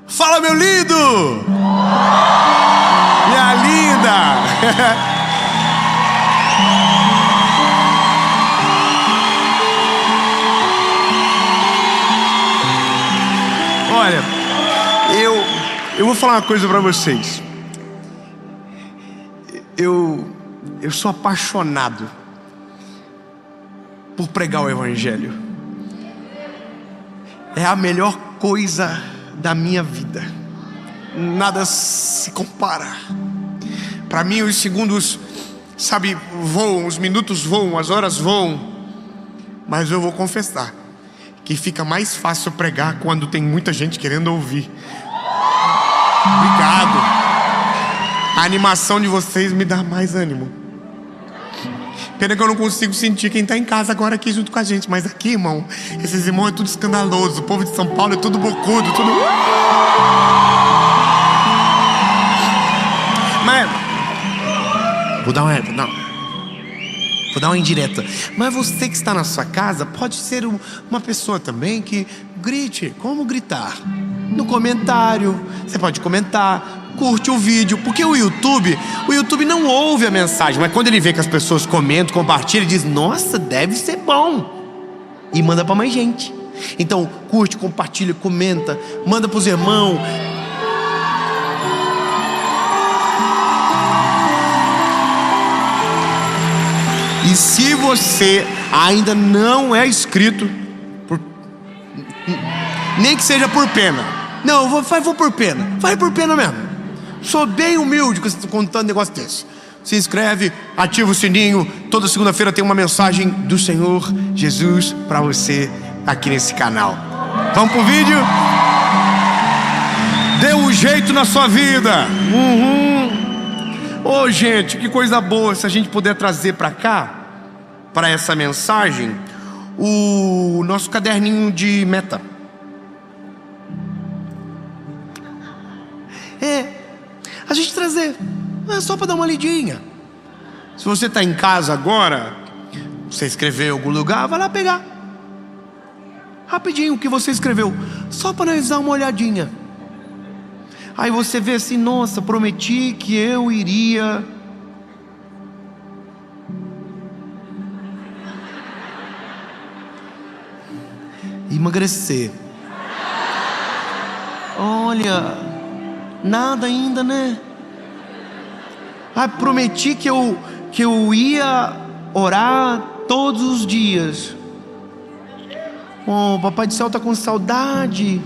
Fala, meu lindo! Minha linda! Olha, eu vou falar uma coisa pra vocês. Eu sou apaixonado por pregar o Evangelho. É a melhor coisa da minha vida. Nada se compara. Para mim os segundos, sabe, voam, os minutos voam, as horas voam. Mas eu vou confessar que fica mais fácil pregar quando tem muita gente querendo ouvir. Obrigado. A animação de vocês me dá mais ânimo. Pena que eu não consigo sentir quem está em casa agora aqui junto com a gente. Mas aqui, irmão, esses irmãos é tudo escandaloso. O povo de São Paulo é tudo bocudo, tudo... Mas... Vou dar uma indireta. Mas você que está na sua casa pode ser uma pessoa também que grite. Como gritar? No comentário. Você pode comentar, curte o vídeo. Porque o YouTube não ouve a mensagem, mas quando ele vê que as pessoas comentam, compartilham, ele diz: nossa, deve ser bom. E manda para mais gente. Então curte, compartilha, comenta, manda para os irmãos. E se você ainda não é inscrito, nem que seja por pena. Não, vou por pena. Vai por pena mesmo. Sou bem humilde contando um negócio desse. Se inscreve, ativa o sininho. Toda segunda-feira tem uma mensagem do Senhor Jesus para você aqui nesse canal. Vamos pro vídeo? Dê um jeito na sua vida. Ô, gente, que coisa boa se a gente puder trazer para cá, para essa mensagem, o nosso caderninho de meta. A gente trazer, só para dar uma lidinha. Se você está em casa agora, você escreveu em algum lugar, vai lá pegar rapidinho o que você escreveu, só para nós dar uma olhadinha. Aí você vê assim: nossa, prometi que eu iria emagrecer. Olha, nada ainda, né? Prometi que eu ia orar todos os dias. Oh, Papai do Céu tá com saudade.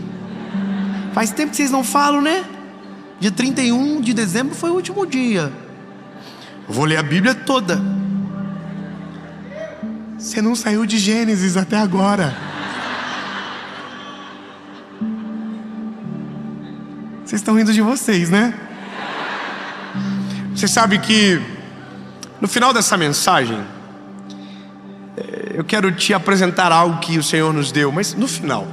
Faz tempo que vocês não falam, né? Dia 31 de dezembro foi o último dia. Eu vou ler a Bíblia toda. Você não saiu de Gênesis até agora. Vocês estão rindo de vocês, né? Você sabe que no final dessa mensagem eu quero te apresentar algo que o Senhor nos deu, mas no final,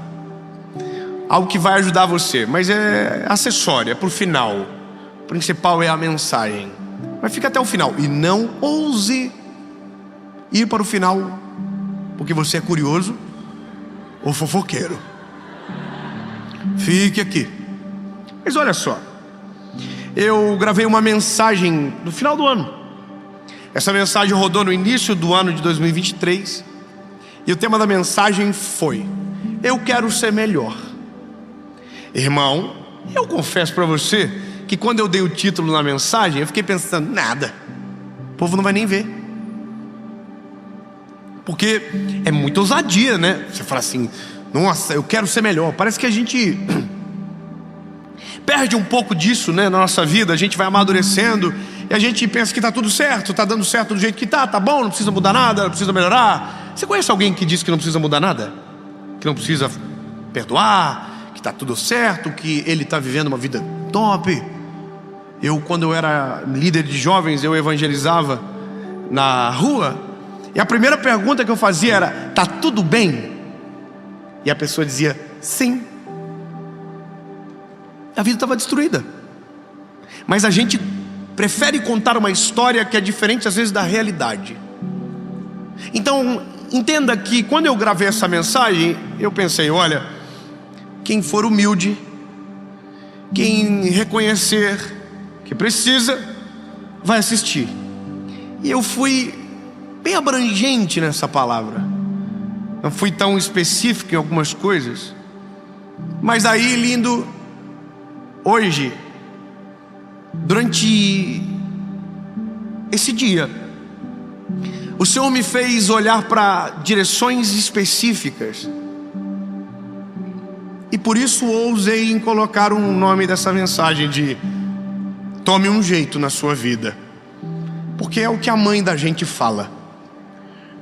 algo que vai ajudar você, mas é acessório, é pro final. O principal é a mensagem. Mas fica até o final e não ouse ir para o final porque você é curioso ou fofoqueiro. Fique aqui. Mas olha só, eu gravei uma mensagem no final do ano. Essa mensagem rodou no início do ano de 2023. E o tema da mensagem foi: eu quero ser melhor. Irmão, eu confesso para você que quando eu dei o título na mensagem, eu fiquei pensando: nada, o povo não vai nem ver. Porque é muita ousadia, né? Você fala assim: nossa, eu quero ser melhor. Parece que a gente perde um pouco disso, né, na nossa vida. A gente vai amadurecendo e a gente pensa que está tudo certo, está dando certo do jeito que tá bom, não precisa mudar nada, não precisa melhorar. Você conhece alguém que diz que não precisa mudar nada? Que não precisa perdoar, que está tudo certo, que ele está vivendo uma vida top? Quando eu era líder de jovens, eu evangelizava na rua, e a primeira pergunta que eu fazia era: tá tudo bem? E a pessoa dizia: sim. A vida estava destruída. Mas a gente prefere contar uma história que é diferente às vezes da realidade. Então entenda que quando eu gravei essa mensagem, eu pensei: olha, quem for humilde, Quem reconhecer que precisa, vai assistir. E eu fui bem abrangente nessa palavra. Não fui tão específico em algumas coisas. Mas aí, lindo, hoje, durante esse dia, o Senhor me fez olhar para direções específicas. E por isso ousei em colocar o nome dessa mensagem de tome um jeito na sua vida. Porque é o que a mãe da gente fala.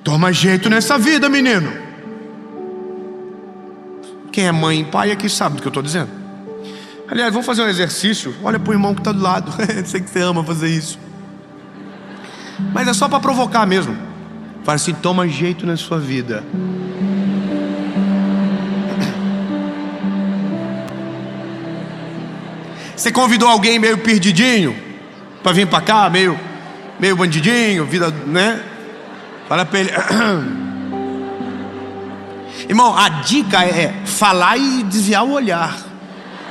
Toma jeito nessa vida, menino. Quem é mãe e pai aqui sabe do que eu estou dizendo. Aliás, vamos fazer um exercício. Olha para o irmão que está do lado. Sei que você ama fazer isso. Mas é só para provocar mesmo. Fala assim, toma jeito na sua vida. Você convidou alguém meio perdidinho para vir para cá, meio bandidinho, vida, né? Fala para ele. Irmão, a dica é falar e desviar o olhar.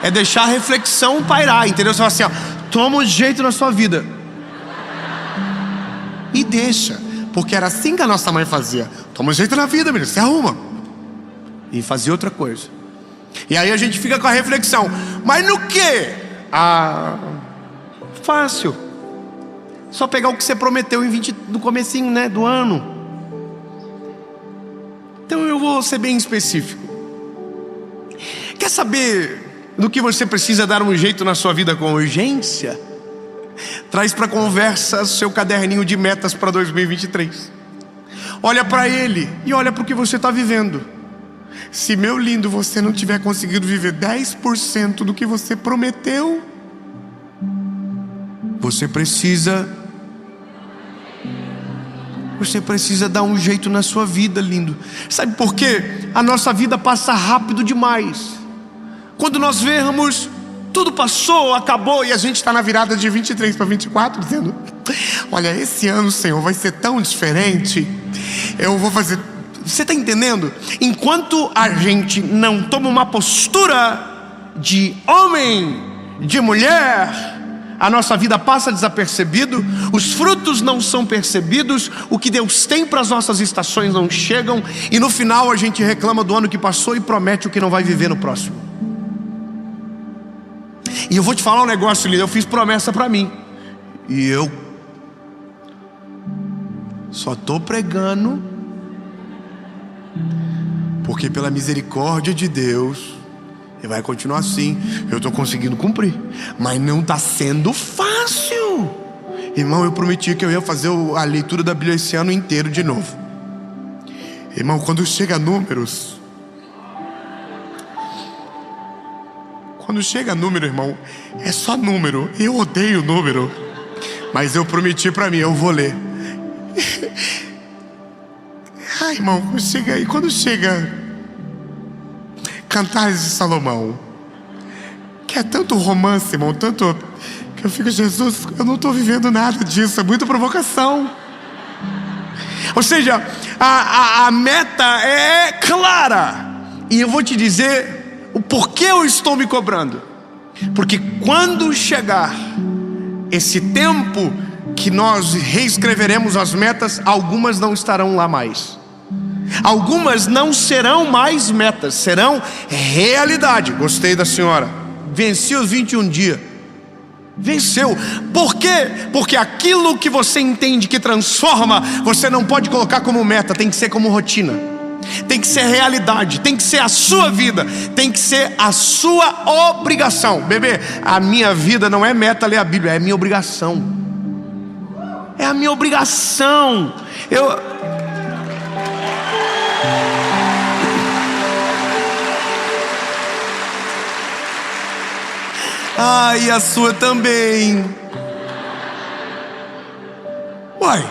É deixar a reflexão pairar, entendeu? Você fala assim, ó, toma um jeito na sua vida. E deixa. Porque era assim que a nossa mãe fazia. Toma um jeito na vida, menino, se arruma. E fazia outra coisa. E aí a gente fica com a reflexão. Mas no quê? Fácil. Só pegar o que você prometeu no comecinho, né, do ano. Então eu vou ser bem específico. Quer saber do que você precisa dar um jeito na sua vida com urgência? Traz para conversa seu caderninho de metas para 2023. Olha para ele e olha para o que você está vivendo. Se, meu lindo, você não tiver conseguido viver 10% do que você prometeu, você precisa dar um jeito na sua vida, lindo. Sabe por quê? A nossa vida passa rápido demais. Quando nós vemos, tudo passou, acabou, e a gente está na virada de 23 para 24, dizendo, olha, esse ano, Senhor, vai ser tão diferente. Eu vou fazer... Você está entendendo? Enquanto a gente não toma uma postura de homem, de mulher, a nossa vida passa desapercebido, os frutos não são percebidos, o que Deus tem para as nossas estações não chegam, e no final a gente reclama do ano que passou e promete o que não vai viver no próximo. E eu vou te falar um negócio, lindo. Eu fiz promessa para mim, e eu só estou pregando porque pela misericórdia de Deus, e vai continuar assim, eu estou conseguindo cumprir. Mas não está sendo fácil. Irmão, eu prometi que eu ia fazer a leitura da Bíblia esse ano inteiro de novo. Irmão, quando chega números, irmão, é só número. Eu odeio número, mas eu prometi para mim, eu vou ler. Ai, irmão, quando chega Cantares de Salomão, que é tanto romance, irmão, tanto que eu fico, Jesus, eu não estou vivendo nada disso, é muita provocação. Ou seja, a meta é clara, e eu vou te dizer o porquê eu estou me cobrando. Porque quando chegar esse tempo que nós reescreveremos as metas, algumas não estarão lá mais. Algumas não serão mais metas, serão realidade. Gostei da senhora. Venci os 21 dias. Venceu. Por quê? Porque aquilo que você entende que transforma, você não pode colocar como meta, tem que ser como rotina. Tem que ser realidade, tem que ser a sua vida, tem que ser a sua obrigação. Bebê, a minha vida não é meta ler a Bíblia, é minha obrigação. É a minha obrigação. E a sua também. Uai,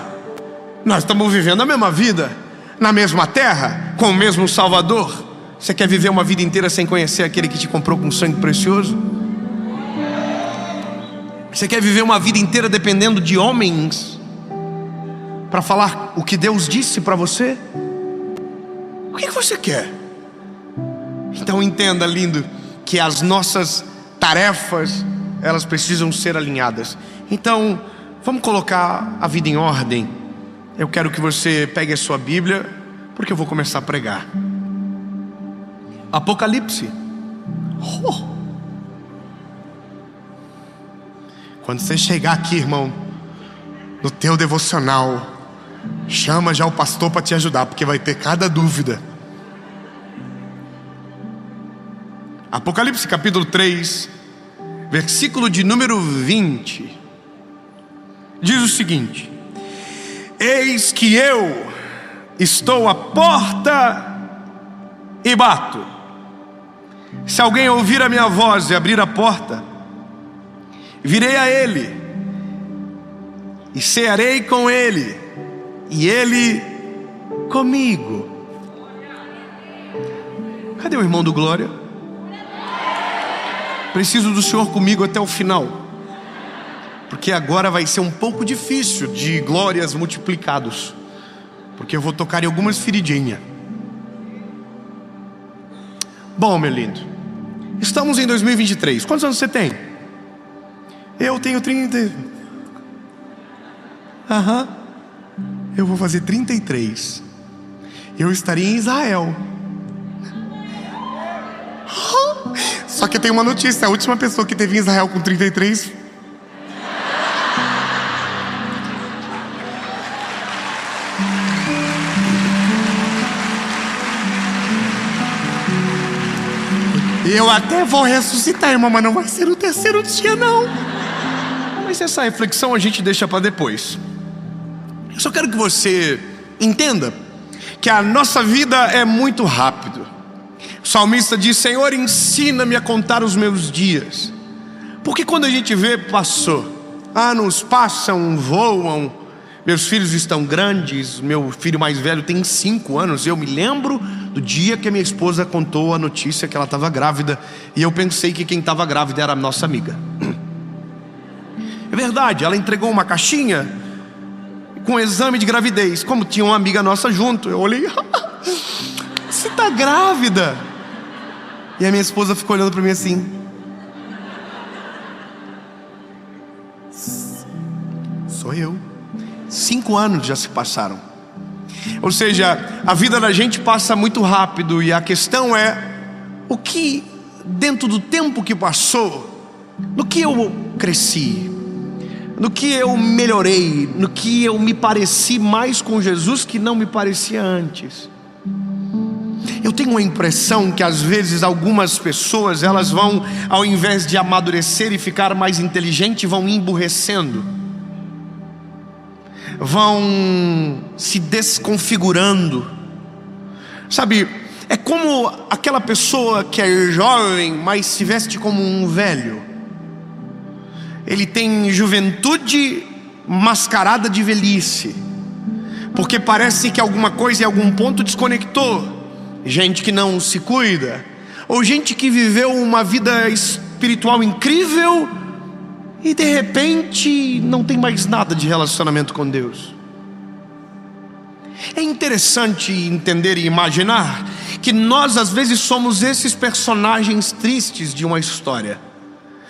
nós estamos vivendo a mesma vida, na mesma terra, com o mesmo Salvador. Você quer viver uma vida inteira sem conhecer aquele que te comprou com sangue precioso? Você quer viver uma vida inteira dependendo de homens para falar o que Deus disse para você? O que você quer? Então entenda, lindo, que as nossas tarefas, elas precisam ser alinhadas. Então, vamos colocar a vida em ordem. Eu quero que você pegue a sua Bíblia, porque eu vou começar a pregar. Apocalipse. Quando você chegar aqui, irmão, no teu devocional, chama já o pastor para te ajudar, porque vai ter cada dúvida. Apocalipse capítulo 3, versículo de número 20, diz o seguinte: eis que eu estou à porta e bato. Se alguém ouvir a minha voz e abrir a porta, virei a ele e cearei com ele, e ele comigo. Cadê o irmão do Glória? Preciso do Senhor comigo até o final, porque agora vai ser um pouco difícil de glórias multiplicados, porque eu vou tocar em algumas feridinhas. Bom, meu lindo, estamos em 2023. Quantos anos você tem? Eu tenho 30. Eu vou fazer 33. Eu estaria em Israel. Só que eu tenho uma notícia: a última pessoa que teve em Israel com 33 eu até vou ressuscitar, irmão, mas não vai ser o terceiro dia, não. Mas essa reflexão a gente deixa para depois. Eu só quero que você entenda que a nossa vida é muito rápido. O salmista diz: Senhor, ensina-me a contar os meus dias. Porque quando a gente vê, passou. Anos passam, voam. Meus filhos estão grandes. Meu filho mais velho tem 5 anos. Eu me lembro do dia que a minha esposa contou a notícia que ela estava grávida, e eu pensei que quem estava grávida era a nossa amiga. É verdade, ela entregou uma caixinha com exame de gravidez. Como tinha uma amiga nossa junto, eu olhei: você está grávida? E a minha esposa ficou olhando para mim assim: sou eu. 5 anos já se passaram. Ou seja, a vida da gente passa muito rápido, e a questão é: o que dentro do tempo que passou, no que eu cresci, no que eu melhorei, no que eu me pareci mais com Jesus que não me parecia antes. Eu tenho a impressão que às vezes algumas pessoas, elas vão, ao invés de amadurecer e ficar mais inteligente, vão emburrecendo, vão se desconfigurando. Sabe, é como aquela pessoa que é jovem, mas se veste como um velho. Ele tem juventude mascarada de velhice, porque parece que alguma coisa em algum ponto desconectou. Gente que não se cuida, ou gente que viveu uma vida espiritual incrível e de repente não tem mais nada de relacionamento com Deus. É interessante entender e imaginar que nós às vezes somos esses personagens tristes de uma história,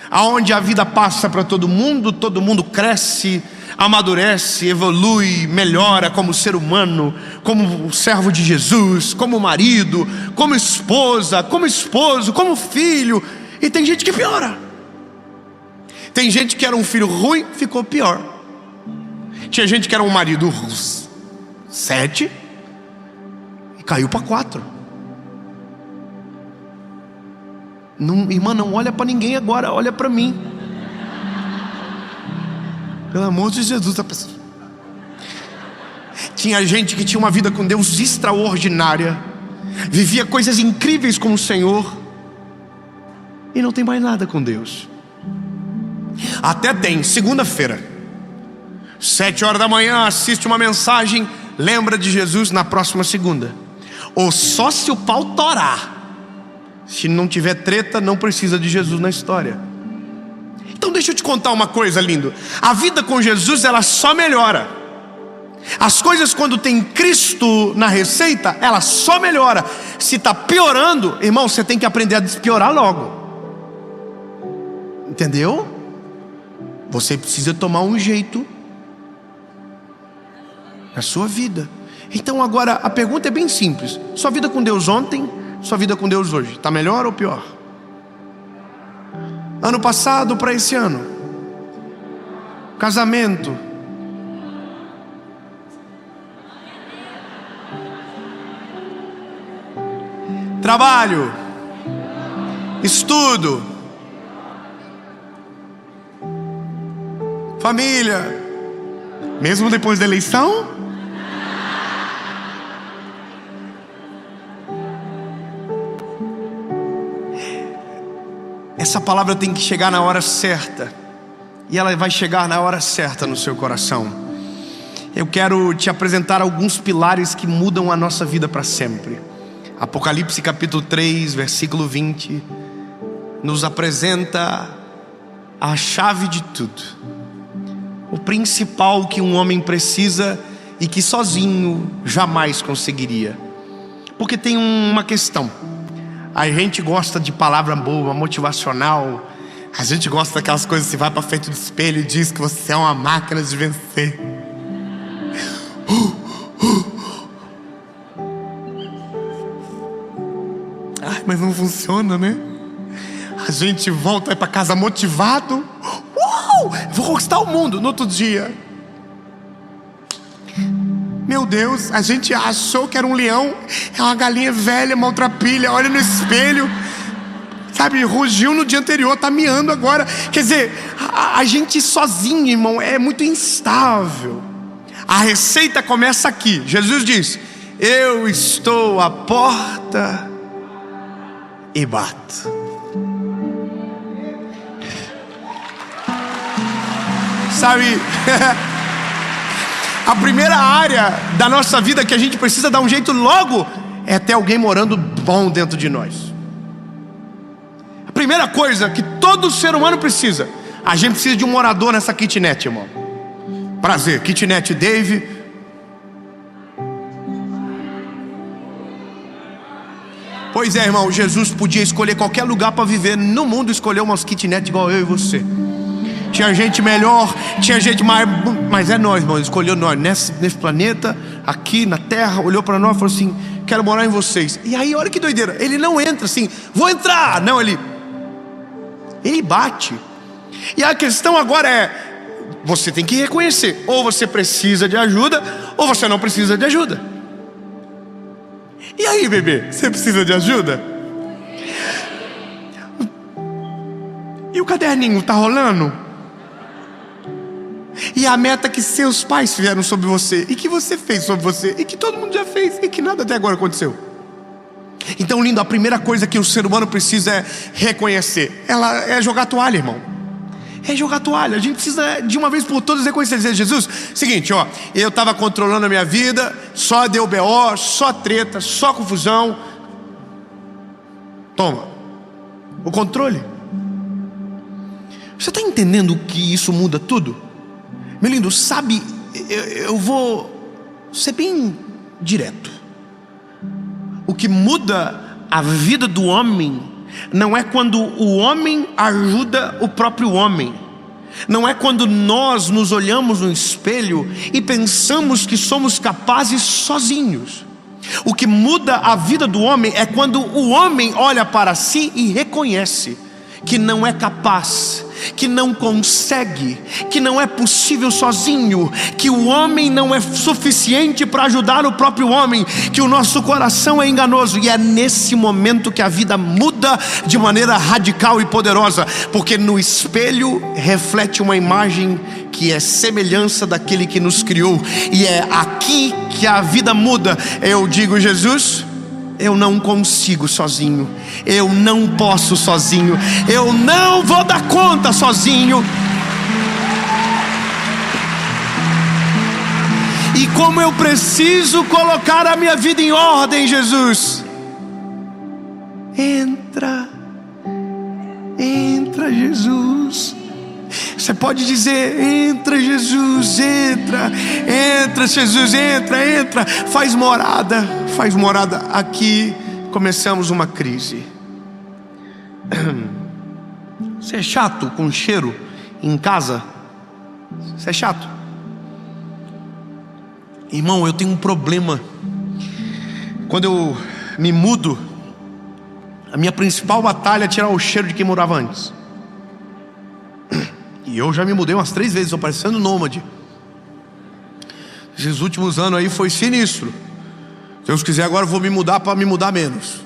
aonde a vida passa para todo mundo cresce, amadurece, evolui, melhora como ser humano, como servo de Jesus, como marido, como esposa, como esposo, como filho. E tem gente que piora. Tem gente que era um filho ruim, ficou pior. Tinha gente que era um marido 7 e caiu para 4. Irmã, não olha para ninguém agora, olha para mim. Pelo amor de Jesus, a pessoa. Tinha gente que tinha uma vida com Deus extraordinária, vivia coisas incríveis com o Senhor, e não tem mais nada com Deus. Até tem, segunda-feira, 7 horas da manhã, assiste uma mensagem, lembra de Jesus na próxima segunda. Ou só se o pau torar. Se não tiver treta, não precisa de Jesus na história. Então deixa eu te contar uma coisa, lindo. A vida com Jesus, ela só melhora. As coisas, quando tem Cristo na receita, ela só melhora. Se está piorando, irmão, você tem que aprender a despiorar logo. Entendeu? Você precisa tomar um jeito na sua vida. Então agora a pergunta é bem simples: sua vida com Deus ontem, sua vida com Deus hoje, está melhor ou pior? Ano passado para esse ano? Casamento, trabalho, estudo, família, mesmo depois da eleição? Essa palavra tem que chegar na hora certa, e ela vai chegar na hora certa no seu coração. Eu quero te apresentar alguns pilares que mudam a nossa vida para sempre. Apocalipse capítulo 3, versículo 20 nos apresenta a chave de tudo, o principal que um homem precisa e que sozinho jamais conseguiria. Porque tem uma questão: a gente gosta de palavra boa, motivacional. A gente gosta daquelas coisas que você vai para frente do espelho e diz que você é uma máquina de vencer. Ai, mas não funciona, né? A gente volta para casa motivado. Vou conquistar o mundo. No outro dia, meu Deus, a gente achou que era um leão, é uma galinha velha, maltrapilha. Olha no espelho, sabe, rugiu no dia anterior, tá miando agora. Quer dizer, a gente sozinho, irmão, é muito instável. A receita começa aqui. Jesus diz: eu estou à porta e bato. Sabe, a primeira área da nossa vida que a gente precisa dar um jeito logo é ter alguém morando bom dentro de nós. A primeira coisa que todo ser humano precisa, a gente precisa de um morador nessa kitnet, irmão. Prazer, kitnet Dave. Pois é, irmão, Jesus podia escolher qualquer lugar para viver no mundo, escolheu umas kitnet igual eu e você. Tinha gente melhor, tinha gente mais, mas é nós, irmão. Ele escolheu nós nesse planeta, aqui na terra, olhou para nós e falou assim: quero morar em vocês. E aí, olha que doideira, ele não entra assim, vou entrar. Não, ele bate. E a questão agora é: você tem que reconhecer, ou você precisa de ajuda, ou você não precisa de ajuda. E aí, bebê, você precisa de ajuda? E o caderninho tá rolando? E a meta que seus pais fizeram sobre você, e que você fez sobre você, e que todo mundo já fez, e que nada até agora aconteceu. Então, lindo, a primeira coisa que o ser humano precisa é reconhecer. Ela é jogar toalha, irmão. É jogar toalha. A gente precisa de uma vez por todas reconhecer, dizer: Jesus, seguinte, ó, eu estava controlando a minha vida, só deu BO, só treta, só confusão. Toma o controle. Você está entendendo que isso muda tudo? Meu lindo, sabe, eu vou ser bem direto. O que muda a vida do homem não é quando o homem ajuda o próprio homem. Não é quando nós nos olhamos no espelho e pensamos que somos capazes sozinhos. O que muda a vida do homem é quando o homem olha para si e reconhece que não é capaz, que não consegue, que não é possível sozinho, que o homem não é suficiente para ajudar o próprio homem, que o nosso coração é enganoso. E é nesse momento que a vida muda de maneira radical e poderosa, porque no espelho reflete uma imagem que é semelhança daquele que nos criou, e é aqui que a vida muda. Eu digo: Jesus, eu não consigo sozinho, eu não posso sozinho, eu não vou dar conta sozinho. E como eu preciso colocar a minha vida em ordem, Jesus, entra, Jesus. Você pode dizer: entra, Jesus, entra, Jesus, entra, faz morada Aqui começamos uma crise. Você é chato com cheiro em casa? Você é chato? Irmão, eu tenho um problema. Quando eu me mudo, a minha principal batalha é tirar o cheiro de quem morava antes. E eu já me mudei umas 3 vezes, estou parecendo nômade. Esses últimos anos aí foi sinistro. Se Deus quiser, agora eu vou me mudar para me mudar menos.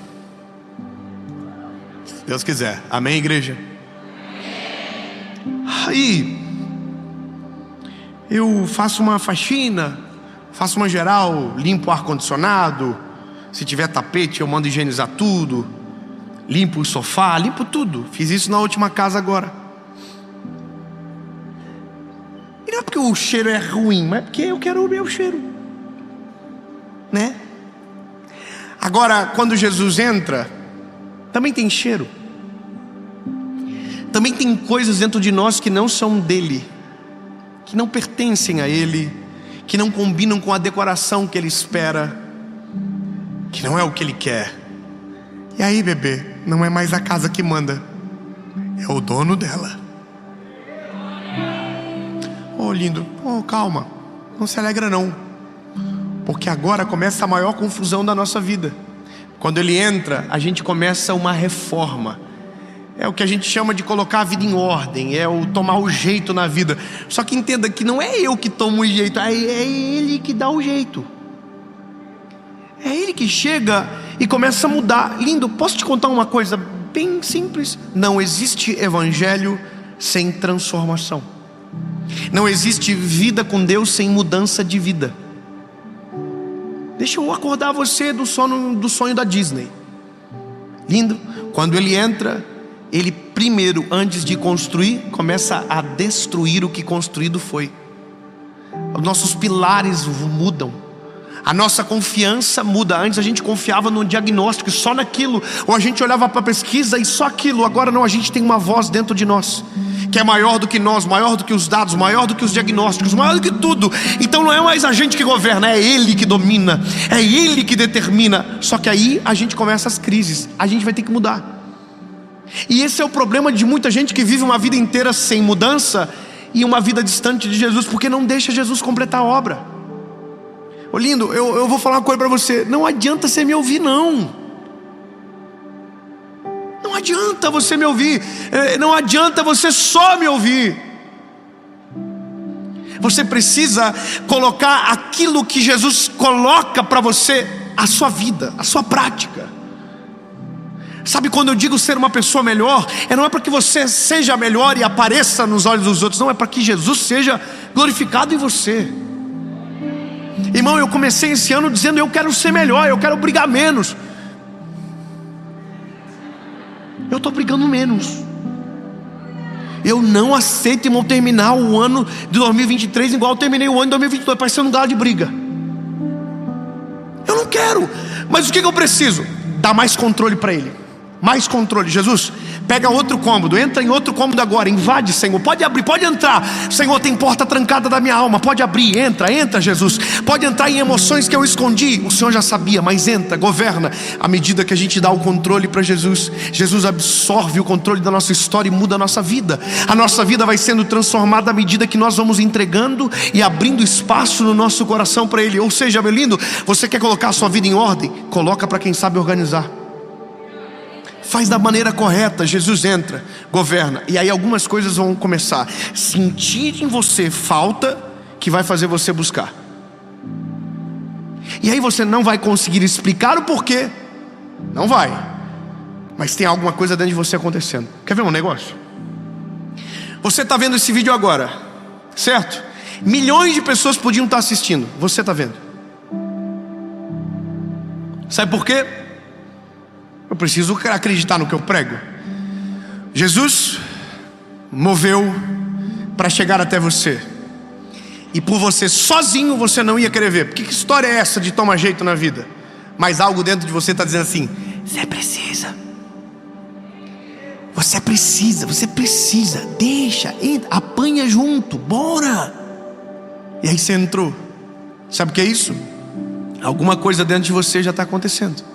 Se Deus quiser. Amém, igreja? Aí eu faço uma faxina, faço uma geral, limpo o ar-condicionado. Se tiver tapete, eu mando higienizar tudo. Limpo o sofá, limpo tudo. Fiz isso na última casa agora. E não é porque o cheiro é ruim, mas é porque eu quero o meu cheiro, né? Agora, quando Jesus entra, também tem cheiro. Também tem coisas dentro de nós que não são dele, que não pertencem a ele, que não combinam com a decoração que ele espera, que não é o que ele quer. E aí, bebê, não é mais a casa que manda, é o dono dela. Oh, lindo, oh, calma, não se alegra não, porque agora começa a maior confusão da nossa vida. Quando ele entra, a gente começa uma reforma. É o que a gente chama de colocar a vida em ordem, é o tomar o jeito na vida. Só que entenda que não é eu que tomo o jeito, é ele que dá o jeito. É ele que chega e começa a mudar. Lindo, posso te contar uma coisa bem simples? Não existe evangelho sem transformação. Não existe vida com Deus sem mudança de vida. Deixa eu acordar você do sonho da Disney. Lindo, quando ele entra, ele primeiro, antes de construir, começa a destruir o que construído foi. Os nossos pilares mudam. A nossa confiança muda. Antes a gente confiava no diagnóstico, só naquilo. Ou a gente olhava para a pesquisa e só aquilo. Agora não, a gente tem uma voz dentro de nós que é maior do que nós, maior do que os dados, maior do que os diagnósticos, maior do que tudo. Então não é mais a gente que governa, é ele que domina, é ele que determina. Só que aí a gente começa as crises. A gente vai ter que mudar. E esse é o problema de muita gente que vive uma vida inteira sem mudança e uma vida distante de Jesus, porque não deixa Jesus completar a obra. Ô lindo, eu vou falar uma coisa para você. Não adianta você me ouvir não. Não adianta você me ouvir. Não adianta você só me ouvir. Você precisa colocar aquilo que Jesus coloca para você, a sua vida, a sua prática. Sabe, quando eu digo ser uma pessoa melhor, não é para que você seja melhor e apareça nos olhos dos outros. Não, é para que Jesus seja glorificado em você. Irmão, eu comecei esse ano dizendo: eu quero ser melhor, eu quero brigar menos. Eu estou brigando menos. Eu não aceito, irmão, terminar o ano de 2023 igual eu terminei o ano de 2022, parecendo um galo de briga. Eu não quero. Mas o que eu preciso? Dar mais controle para ele. Mais controle. Jesus, pega outro cômodo, entra em outro cômodo agora, invade, Senhor, pode abrir, pode entrar. Senhor, tem porta trancada da minha alma, pode abrir, entra Jesus. Pode entrar em emoções que eu escondi, o Senhor já sabia, mas entra, governa. À medida que a gente dá o controle para Jesus, Jesus absorve o controle da nossa história e muda a nossa vida. A nossa vida vai sendo transformada à medida que nós vamos entregando e abrindo espaço no nosso coração para Ele. Ou seja, meu lindo, você quer colocar a sua vida em ordem? Coloca para quem sabe organizar. Faz da maneira correta. Jesus entra, governa. E aí algumas coisas vão começar a sentir em você falta, que vai fazer você buscar. E aí você não vai conseguir explicar o porquê. Não vai. Mas tem alguma coisa dentro de você acontecendo. Quer ver um negócio? Você está vendo esse vídeo agora, certo? Milhões de pessoas podiam estar assistindo. Você está vendo. Sabe por quê? Eu preciso acreditar no que eu prego. Jesus moveu para chegar até você. E por você sozinho você não ia querer ver. Porque que história é essa de tomar jeito na vida? Mas algo dentro de você está dizendo assim: você precisa. Você precisa. Deixa, entra, apanha junto, bora. E aí você entrou. Sabe o que é isso? Alguma coisa dentro de você já está acontecendo.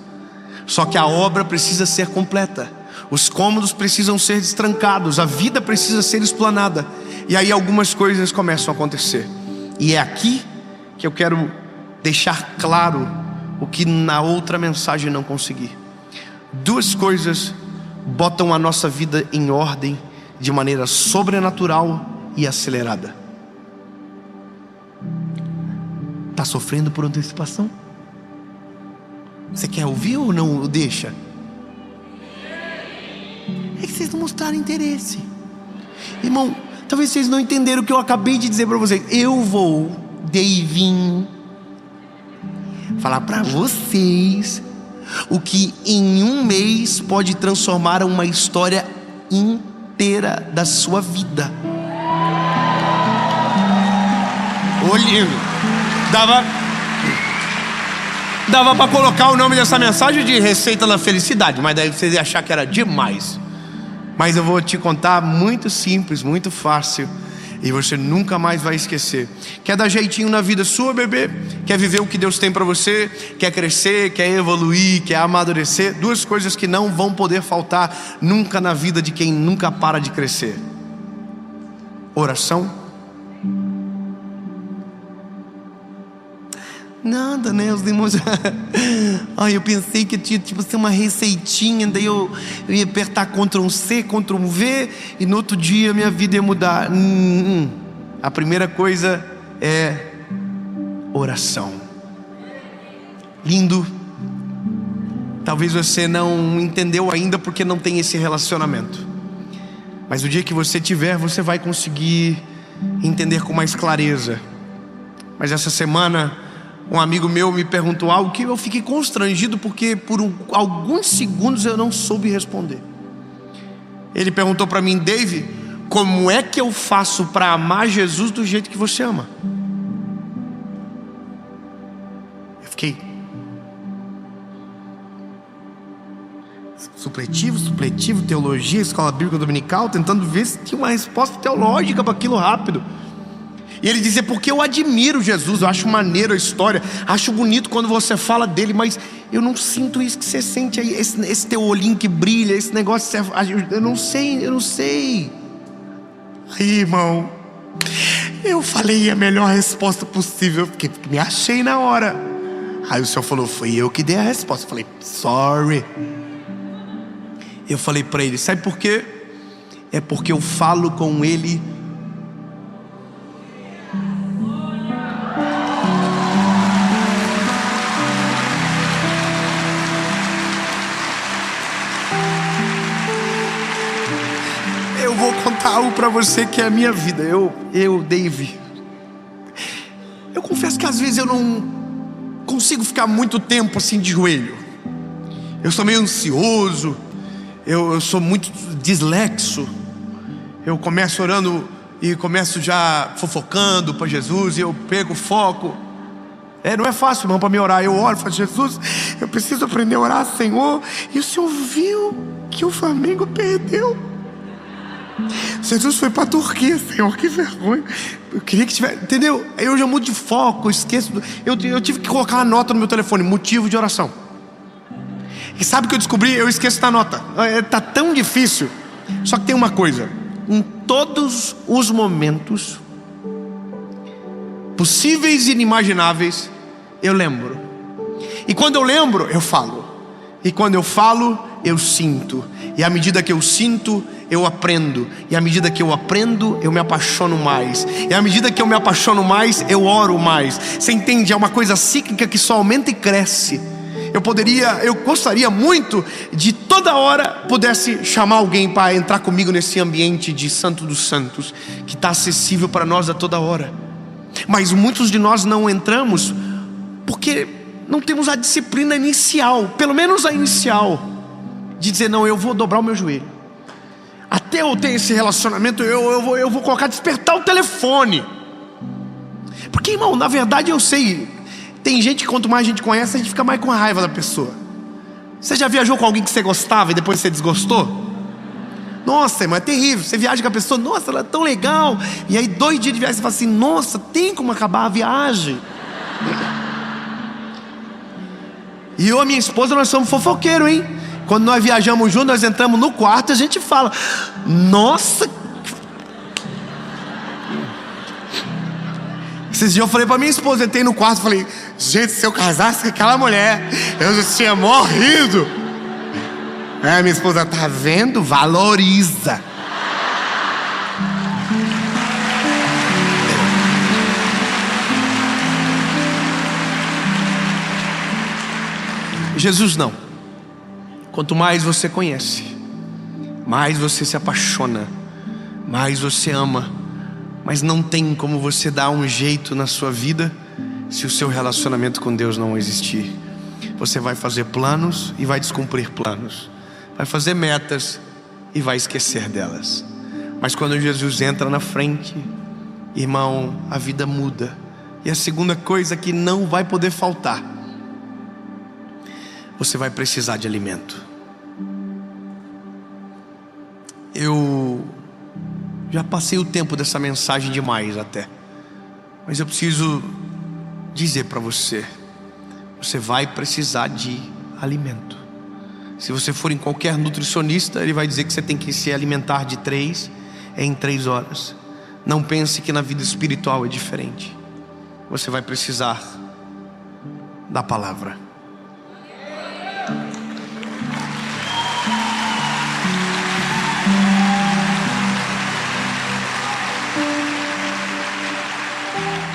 Só que a obra precisa ser completa. Os cômodos precisam ser destrancados, a vida precisa ser explanada. E aí algumas coisas começam a acontecer. E é aqui que eu quero deixar claro o que na outra mensagem não consegui. Duas coisas botam a nossa vida em ordem de maneira sobrenatural e acelerada. Está sofrendo por antecipação? Você quer ouvir ou não deixa? É que vocês não mostraram interesse. Irmão, talvez vocês não entenderam o que eu acabei de dizer para vocês. Eu vou, Davinho, falar para vocês o que em um mês pode transformar uma história inteira da sua vida. Olhando, dava para colocar o nome dessa mensagem de Receita da Felicidade, mas daí vocês iam achar que era demais. Mas eu vou te contar muito simples, muito fácil, e você nunca mais vai esquecer. Quer dar jeitinho na vida sua, bebê? Quer viver o que Deus tem para você? Quer crescer, quer evoluir, quer amadurecer? Duas coisas que não vão poder faltar nunca na vida de quem nunca para de crescer: oração. Nada, né? Os irmãos. Ai, eu pensei que tinha tipo assim uma receitinha, daí eu ia apertar Ctrl+C, Ctrl+V, e no outro dia minha vida ia mudar. A primeira coisa é oração. Lindo. Talvez você não entendeu ainda porque não tem esse relacionamento, mas o dia que você tiver, você vai conseguir entender com mais clareza. Mas essa semana um amigo meu me perguntou algo que eu fiquei constrangido, porque por alguns segundos eu não soube responder. Ele perguntou para mim: Dave, como é que eu faço para amar Jesus do jeito que você ama? Eu fiquei supletivo, teologia, escola bíblica dominical, tentando ver se tinha uma resposta teológica para aquilo rápido. E ele dizia: porque eu admiro Jesus, eu acho maneiro a história, acho bonito quando você fala dele, mas eu não sinto isso que você sente aí, esse teu olhinho que brilha, esse negócio, eu não sei. Aí, irmão, eu falei a melhor resposta possível, porque me achei na hora. Aí o Senhor falou: foi eu que dei a resposta. Eu falei: sorry. Eu falei para ele: sabe por quê? É porque eu falo com ele vou contar algo pra você que é a minha vida. Dave, eu confesso que às vezes eu não consigo ficar muito tempo assim de joelho. Eu sou meio ansioso, eu sou muito dislexo. Eu começo orando e começo já fofocando para Jesus, e eu pego foco. Não é fácil, irmão, para mim orar. Eu oro, falo: Jesus, eu preciso aprender a orar, Senhor. E o Senhor viu que o Flamengo perdeu. Jesus foi para a Turquia, Senhor, que vergonha. Eu queria que tivesse, entendeu? Aí eu já mudo de foco, eu esqueço. Eu tive que colocar uma nota no meu telefone: motivo de oração. E sabe o que eu descobri? Eu esqueço da nota. Tá tão difícil. Só que tem uma coisa: em todos os momentos possíveis e inimagináveis, eu lembro. E quando eu lembro, eu falo. E quando eu falo, eu sinto. E à medida que eu sinto, eu aprendo. E à medida que eu aprendo, eu me apaixono mais. E à medida que eu me apaixono mais, eu oro mais. Você entende? É uma coisa cíclica que só aumenta e cresce. Eu gostaria muito de toda hora pudesse chamar alguém para entrar comigo nesse ambiente de Santo dos Santos, que está acessível para nós a toda hora. Mas muitos de nós não entramos porque não temos a disciplina inicial, pelo menos a inicial, de dizer: não, eu vou dobrar o meu joelho. Até eu ter esse relacionamento, eu vou colocar despertar o telefone. Porque, irmão, na verdade eu sei, tem gente que quanto mais a gente conhece, a gente fica mais com a raiva da pessoa. Você já viajou com alguém que você gostava e depois você desgostou? Nossa, irmão, é terrível. Você viaja com a pessoa: nossa, ela é tão legal. E aí 2 dias de viagem você fala assim: nossa, tem como acabar a viagem? E eu e a minha esposa, nós somos fofoqueiros, hein? Quando nós viajamos juntos, nós entramos no quarto e a gente fala: nossa. Esses dias eu falei pra minha esposa, entrei no quarto e falei: gente, se eu casasse com aquela mulher, eu já tinha morrido. Minha esposa: tá vendo? Valoriza. Jesus não. Quanto mais você conhece, mais você se apaixona, mais você ama. Mas não tem como você dar um jeito na sua vida se o seu relacionamento com Deus não existir. Você vai fazer planos e vai descumprir planos, vai fazer metas e vai esquecer delas. Mas quando Jesus entra na frente, irmão, a vida muda. E a segunda coisa que não vai poder faltar: você vai precisar de alimento. Eu já passei o tempo dessa mensagem demais até, mas eu preciso dizer para você: você vai precisar de alimento. Se você for em qualquer nutricionista, ele vai dizer que você tem que se alimentar de 3 em 3 horas. Não pense que na vida espiritual é diferente. Você vai precisar da palavra.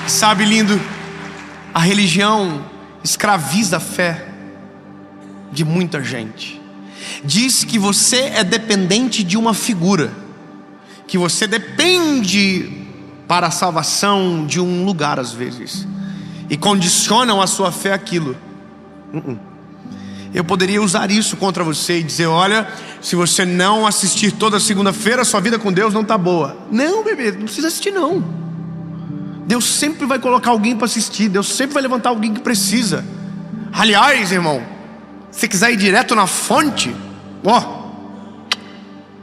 Sabe, lindo, a religião escraviza a fé de muita gente. Diz que você é dependente de uma figura, que você depende para a salvação de um lugar às vezes, e condicionam a sua fé àquilo. Eu poderia usar isso contra você e dizer: olha, se você não assistir toda segunda-feira, sua vida com Deus não está boa. Não, bebê, não precisa assistir não. Deus sempre vai colocar alguém para assistir. Deus sempre vai levantar alguém que precisa. Aliás, irmão, se quiser ir direto na fonte,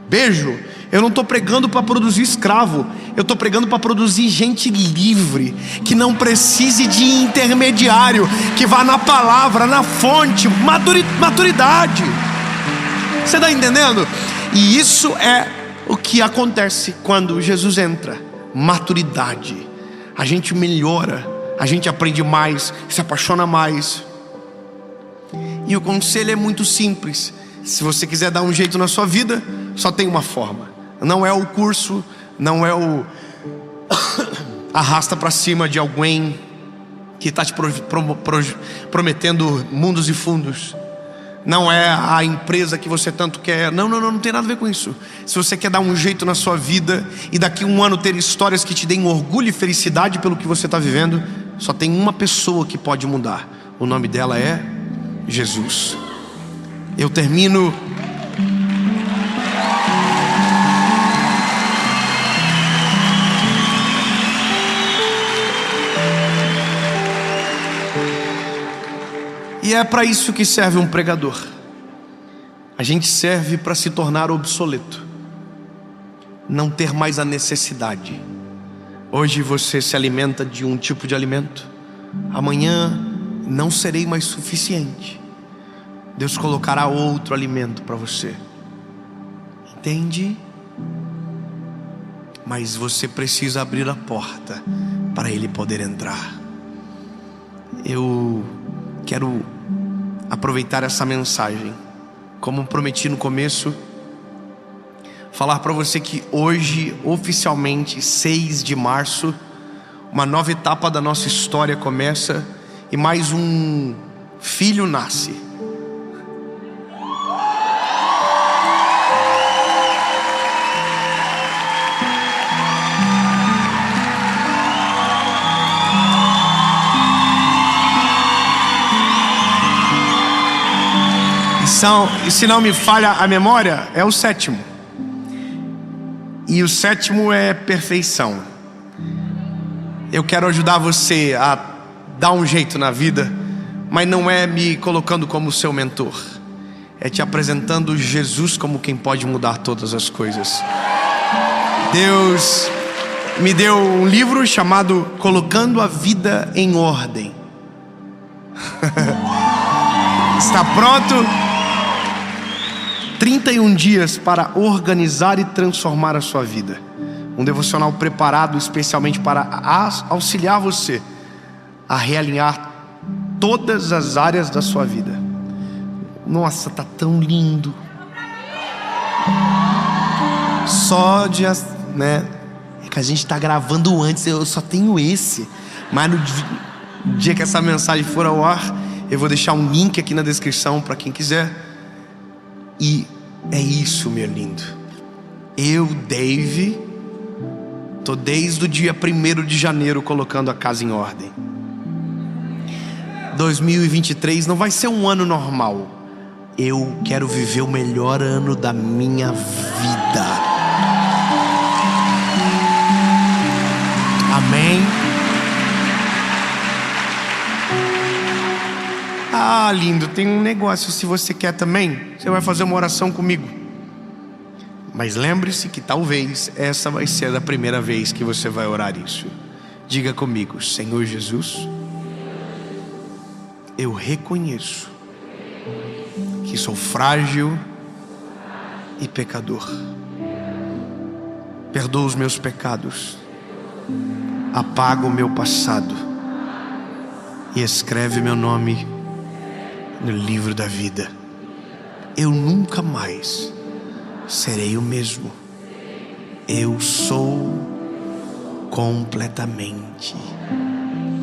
beijo. Eu não estou pregando para produzir escravo, eu estou pregando para produzir gente livre, que não precise de intermediário, que vá na palavra, na fonte. Maturidade. Você está entendendo? E isso é o que acontece quando Jesus entra. Maturidade. A gente melhora, a gente aprende mais, se apaixona mais. E o conselho é muito simples: se você quiser dar um jeito na sua vida, só tem uma forma. Não é o curso, não é o arrasta para cima de alguém que está te prometendo mundos e fundos. Não é a empresa que você tanto quer. Não tem nada a ver com isso. Se você quer dar um jeito na sua vida e daqui a um ano ter histórias que te deem orgulho e felicidade pelo que você está vivendo, só tem uma pessoa que pode mudar. O nome dela é Jesus. Eu termino e é para isso que serve um pregador. A gente serve para se tornar obsoleto, não ter mais a necessidade. Hoje você se alimenta de um tipo de alimento, amanhã não serei mais suficiente. Deus colocará outro alimento para você. Entende? Mas você precisa abrir a porta para Ele poder entrar. Eu quero aproveitar essa mensagem, como prometi no começo, falar para você que hoje, oficialmente, 6 de março, uma nova etapa da nossa história começa e mais um filho nasce. E se não me falha a memória, é o 7º. E o 7º é perfeição. Eu quero ajudar você a dar um jeito na vida, mas não é me colocando como seu mentor, é te apresentando Jesus como quem pode mudar todas as coisas. Deus me deu um livro chamado Colocando a Vida em Ordem. Está pronto? 31 dias para organizar e transformar a sua vida. Um devocional preparado especialmente para auxiliar você a realinhar todas as áreas da sua vida. Nossa, tá tão lindo. Só de, né? É que a gente tá gravando antes, eu só tenho esse. Mas no dia que essa mensagem for ao ar, eu vou deixar um link aqui na descrição para quem quiser. E é isso, meu lindo. Eu, Dave, tô desde o dia 1º de janeiro colocando a casa em ordem. 2023 não vai ser um ano normal. Eu quero viver o melhor ano da minha vida. Amém? Ah, lindo, tem um negócio. Se você quer também, você vai fazer uma oração comigo. Mas lembre-se que talvez essa vai ser a primeira vez que você vai orar isso. Diga comigo: Senhor Jesus, eu reconheço que sou frágil e pecador. Perdoa os meus pecados, apaga o meu passado e escreve meu nome no livro da vida. Eu nunca mais serei o mesmo. Eu sou completamente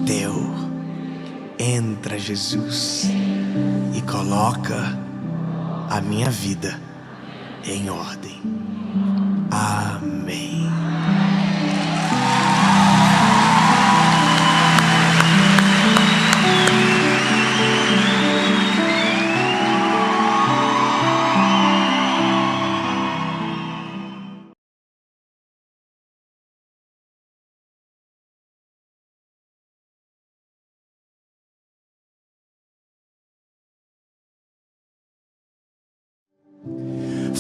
teu. Entra, Jesus, e coloca a minha vida em ordem. Amém.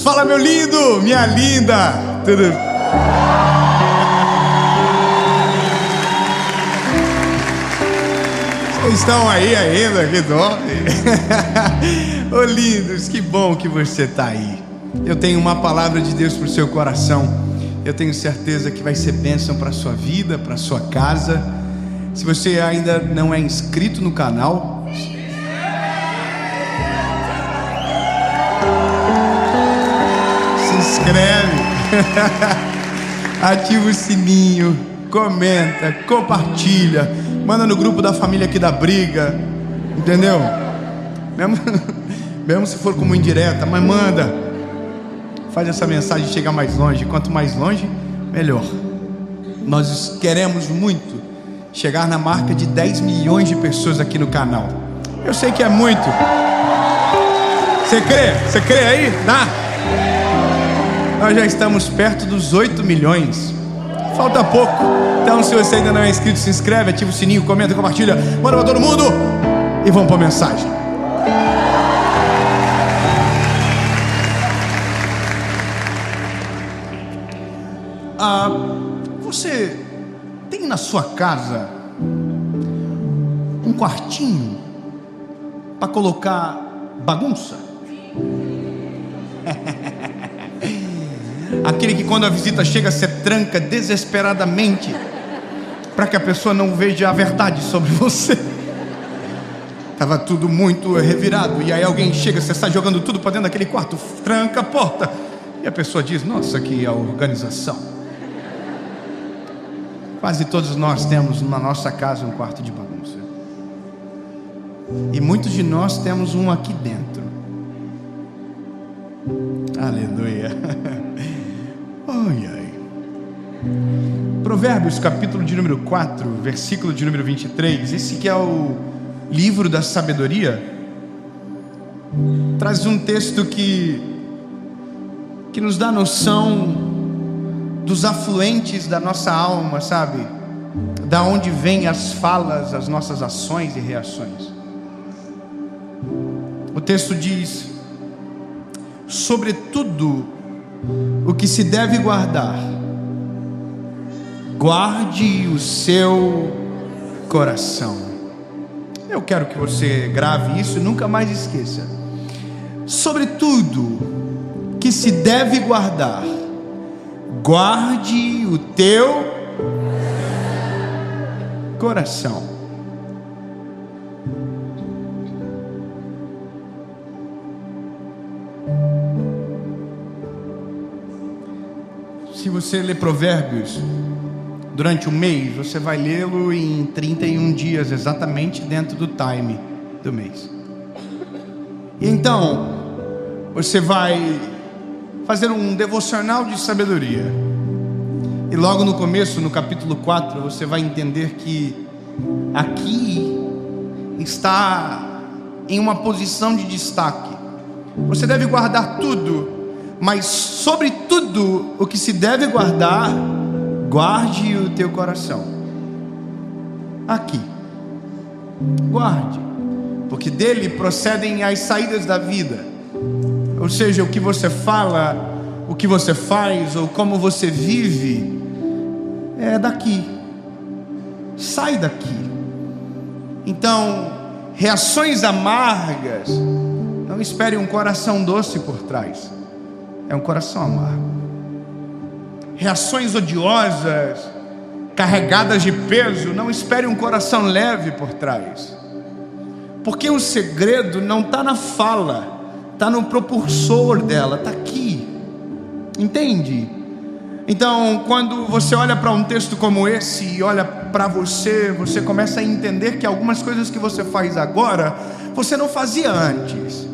Fala, meu lindo, minha linda. Tudo? Vocês estão aí ainda? Que dó. Ô lindos, que bom que você está aí. Eu tenho uma palavra de Deus para o seu coração. Eu tenho certeza que vai ser bênção para a sua vida, para a sua casa. Se você ainda não é inscrito no canal, inscreve, ativa o sininho, comenta, compartilha, manda no grupo da família aqui da briga, entendeu? Mesmo se for como indireta, mas manda, faz essa mensagem chegar mais longe. Quanto mais longe, melhor. Nós queremos muito chegar na marca de 10 milhões de pessoas aqui no canal. Eu sei que é muito. Você crê? Você crê aí? Tá? Nós já estamos perto dos 8 milhões. Falta pouco. Então, se você ainda não é inscrito, se inscreve, ativa o sininho, comenta, compartilha, manda para todo mundo. E vamos para a mensagem. Você tem na sua casa um quartinho para colocar bagunça? Aquele que quando a visita chega, você tranca desesperadamente para que a pessoa não veja a verdade sobre você. Estava tudo muito revirado, e aí alguém chega, você está jogando tudo para dentro daquele quarto, tranca a porta, e a pessoa diz: nossa, que a organização. Quase todos nós temos na nossa casa um quarto de bagunça, e muitos de nós temos um aqui dentro. Aleluia. Ai, ai. Provérbios, capítulo de número 4, versículo de número 23. Esse que é o livro da sabedoria. Traz um texto que nos dá noção dos afluentes da nossa alma, sabe? Da onde vêm as falas, as nossas ações e reações. O texto diz: sobretudo o que se deve guardar, guarde o seu coração. Eu quero que você grave isso e nunca mais esqueça. Sobretudo que se deve guardar, guarde o teu coração. Se você ler Provérbios durante um mês, você vai lê-lo em 31 dias, exatamente dentro do time do mês. E então, você vai fazer um devocional de sabedoria. E logo no começo, no capítulo 4, você vai entender que aqui está em uma posição de destaque. Você deve guardar tudo, mas sobre tudo o que se deve guardar, guarde o teu coração. Aqui, guarde, porque dele procedem as saídas da vida. Ou seja, o que você fala, o que você faz, ou como você vive, é daqui. Sai daqui. Então, reações amargas, não espere um coração doce por trás. É um coração amargo. Reações odiosas, carregadas de peso, não espere um coração leve por trás. Porque o segredo não está na fala, está no propulsor dela, está aqui. Entende? Então, quando você olha para um texto como esse e olha para você, você começa a entender que algumas coisas que você faz agora, você não fazia antes.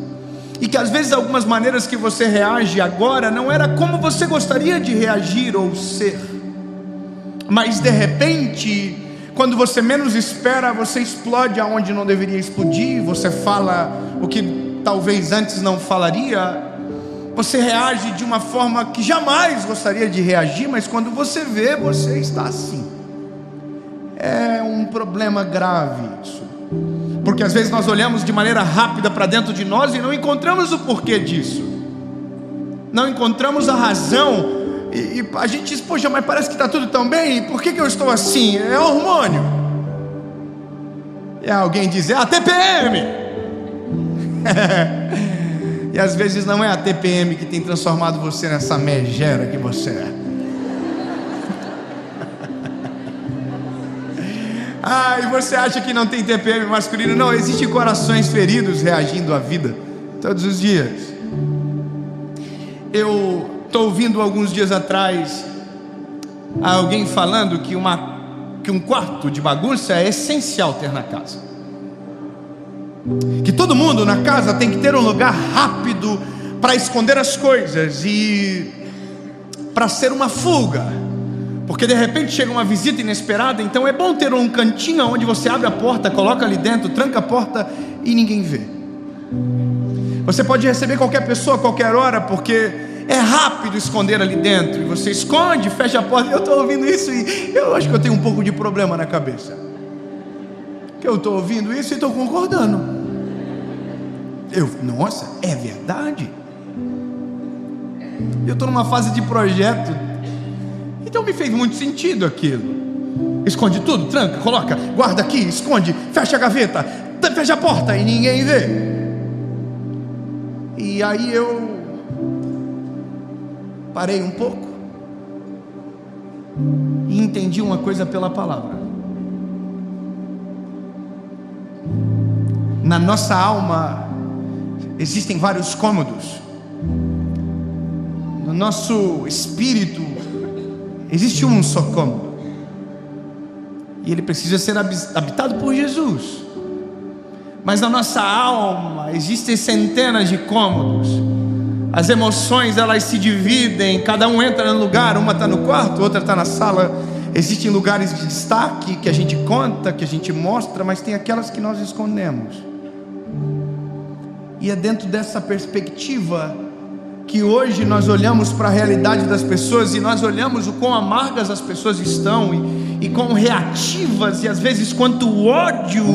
E que às vezes algumas maneiras que você reage agora não era como você gostaria de reagir ou ser. Mas de repente, quando você menos espera, você explode aonde não deveria explodir. Você fala o que talvez antes não falaria. Você reage de uma forma que jamais gostaria de reagir, mas quando você vê, você está assim. É um problema grave isso. Porque às vezes nós olhamos de maneira rápida para dentro de nós e não encontramos o porquê disso. Não encontramos a razão. E a gente diz, poxa, mas parece que está tudo tão bem, por que eu estou assim? É hormônio. E alguém diz, é a TPM. E às vezes não é a TPM que tem transformado você nessa megera que você é. E você acha que não tem TPM masculino? Não, existem corações feridos reagindo à vida todos os dias. Eu estou ouvindo alguns dias atrás alguém falando que um quarto de bagunça é essencial ter na casa. Que todo mundo na casa tem que ter um lugar rápido para esconder as coisas e para ser uma fuga. Porque de repente chega uma visita inesperada, então é bom ter um cantinho onde você abre a porta, coloca ali dentro, tranca a porta e ninguém vê. Você pode receber qualquer pessoa a qualquer hora, porque é rápido esconder ali dentro. E você esconde, fecha a porta. Eu estou ouvindo isso e eu acho que eu tenho um pouco de problema na cabeça. Que eu estou ouvindo isso e estou concordando. Nossa, é verdade? Eu estou numa fase de projeto. Então me fez muito sentido aquilo. Esconde tudo, tranca, coloca, guarda aqui, esconde, fecha a gaveta, fecha a porta e ninguém vê. E aí eu parei um pouco e entendi uma coisa pela palavra. Na nossa alma existem vários cômodos. No nosso espírito existe um só cômodo, e ele precisa ser habitado por Jesus. Mas na nossa alma existem centenas de cômodos. As emoções, elas se dividem, cada um entra no lugar, uma está no quarto, outra está na sala. Existem lugares de destaque que a gente conta, que a gente mostra, mas tem aquelas que nós escondemos. E é dentro dessa perspectiva que hoje nós olhamos para a realidade das pessoas e nós olhamos o quão amargas as pessoas estão e quão reativas, e às vezes quanto ódio,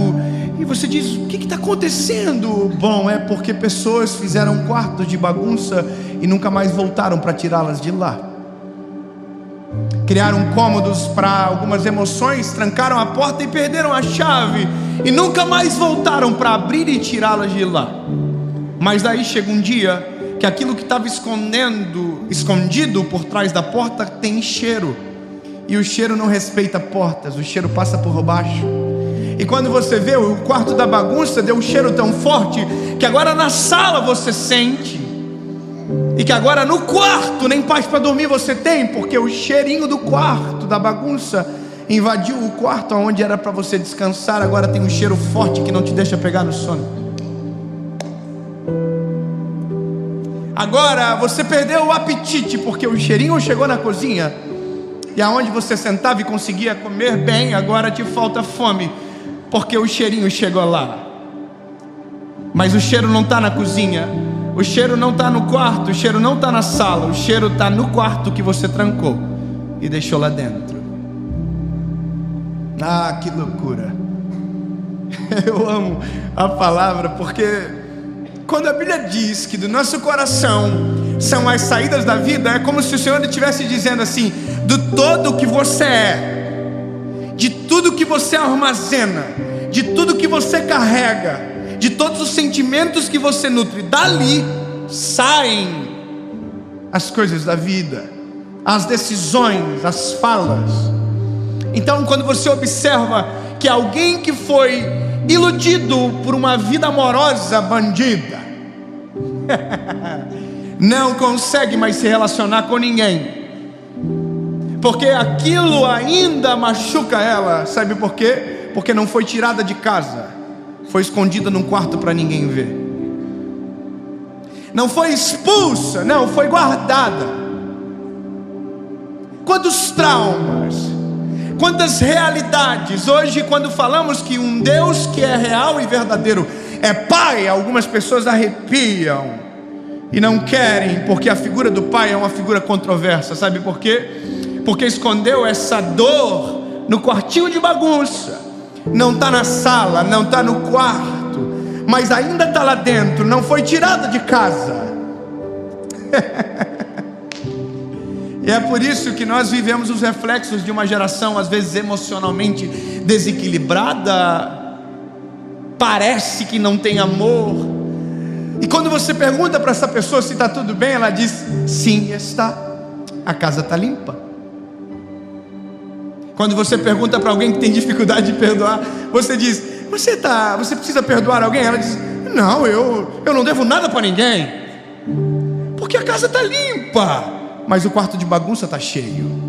e você diz, o que está acontecendo? Bom, é porque pessoas fizeram um quarto de bagunça e nunca mais voltaram para tirá-las de lá. Criaram cômodos para algumas emoções, trancaram a porta e perderam a chave e nunca mais voltaram para abrir e tirá-las de lá. Mas daí chega um dia que aquilo que estava escondido por trás da porta tem cheiro. E o cheiro não respeita portas, o cheiro passa por baixo. E quando você vê, o quarto da bagunça deu um cheiro tão forte que agora na sala você sente, e que agora no quarto nem paz para dormir você tem, porque o cheirinho do quarto da bagunça invadiu o quarto onde era para você descansar. Agora tem um cheiro forte que não te deixa pegar no sono. Agora você perdeu o apetite porque o cheirinho chegou na cozinha, e aonde você sentava e conseguia comer bem, agora te falta fome porque o cheirinho chegou lá. Mas o cheiro não está na cozinha, o cheiro não está no quarto, o cheiro não está na sala, o cheiro está no quarto que você trancou e deixou lá dentro. Ah, que loucura! Eu amo a palavra, porque quando a Bíblia diz que do nosso coração são as saídas da vida, é como se o Senhor estivesse dizendo assim: do todo que você é, de tudo que você armazena, de tudo que você carrega, de todos os sentimentos que você nutre, dali saem as coisas da vida, as decisões, as falas. Então, quando você observa que alguém que foi iludido por uma vida amorosa bandida não consegue mais se relacionar com ninguém, porque aquilo ainda machuca ela. Sabe por quê? Porque não foi tirada de casa, foi escondida num quarto para ninguém ver. Não foi expulsa, não, foi guardada. Quantos traumas, quantas realidades. Hoje, quando falamos que um Deus que é real e verdadeiro é Pai, algumas pessoas arrepiam e não querem, porque a figura do Pai é uma figura controversa. Sabe por quê? Porque escondeu essa dor no quartinho de bagunça. Não está na sala, não está no quarto, mas ainda está lá dentro, não foi tirada de casa. E é por isso que nós vivemos os reflexos de uma geração, às vezes emocionalmente desequilibrada, parece que não tem amor. E quando você pergunta para essa pessoa se está tudo bem, ela diz: sim, está, a casa está limpa. Quando você pergunta para alguém que tem dificuldade de perdoar, você diz: você precisa perdoar alguém? Ela diz: não, eu não devo nada para ninguém, porque a casa está limpa, mas o quarto de bagunça está cheio.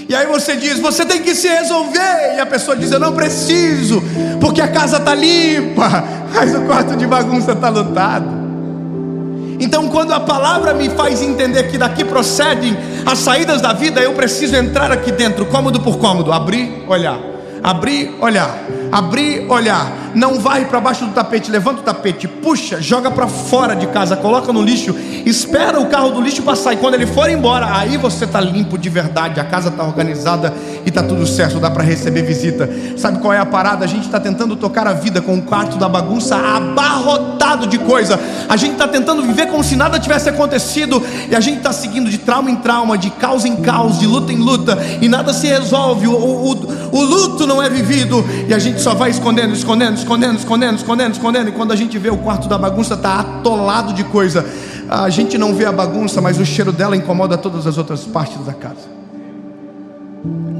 E aí você diz: você tem que se resolver. E a pessoa diz: eu não preciso, porque a casa está limpa, mas o quarto de bagunça está lotado. Então, quando a palavra me faz entender que daqui procedem as saídas da vida, eu preciso entrar aqui dentro, cômodo por cômodo, abrir, olhar, abrir, olhar, abrir, olhar. Não vai para baixo do tapete, levanta o tapete, puxa, joga para fora de casa, coloca no lixo, espera o carro do lixo passar, e quando ele for embora, aí você está limpo de verdade, a casa está organizada e está tudo certo, dá para receber visita. Sabe qual é a parada? A gente está tentando tocar a vida com o quarto da bagunça abarrotado de coisa. A gente está tentando viver como se nada tivesse acontecido, e a gente está seguindo de trauma em trauma, de caos em caos, de luta em luta, e nada se resolve. O luto não é vivido, e a gente só vai escondendo, escondendo, escondendo, escondendo, escondendo, escondendo. E quando a gente vê, o quarto da bagunça está atolado de coisa. A gente não vê a bagunça, mas o cheiro dela incomoda todas as outras partes da casa.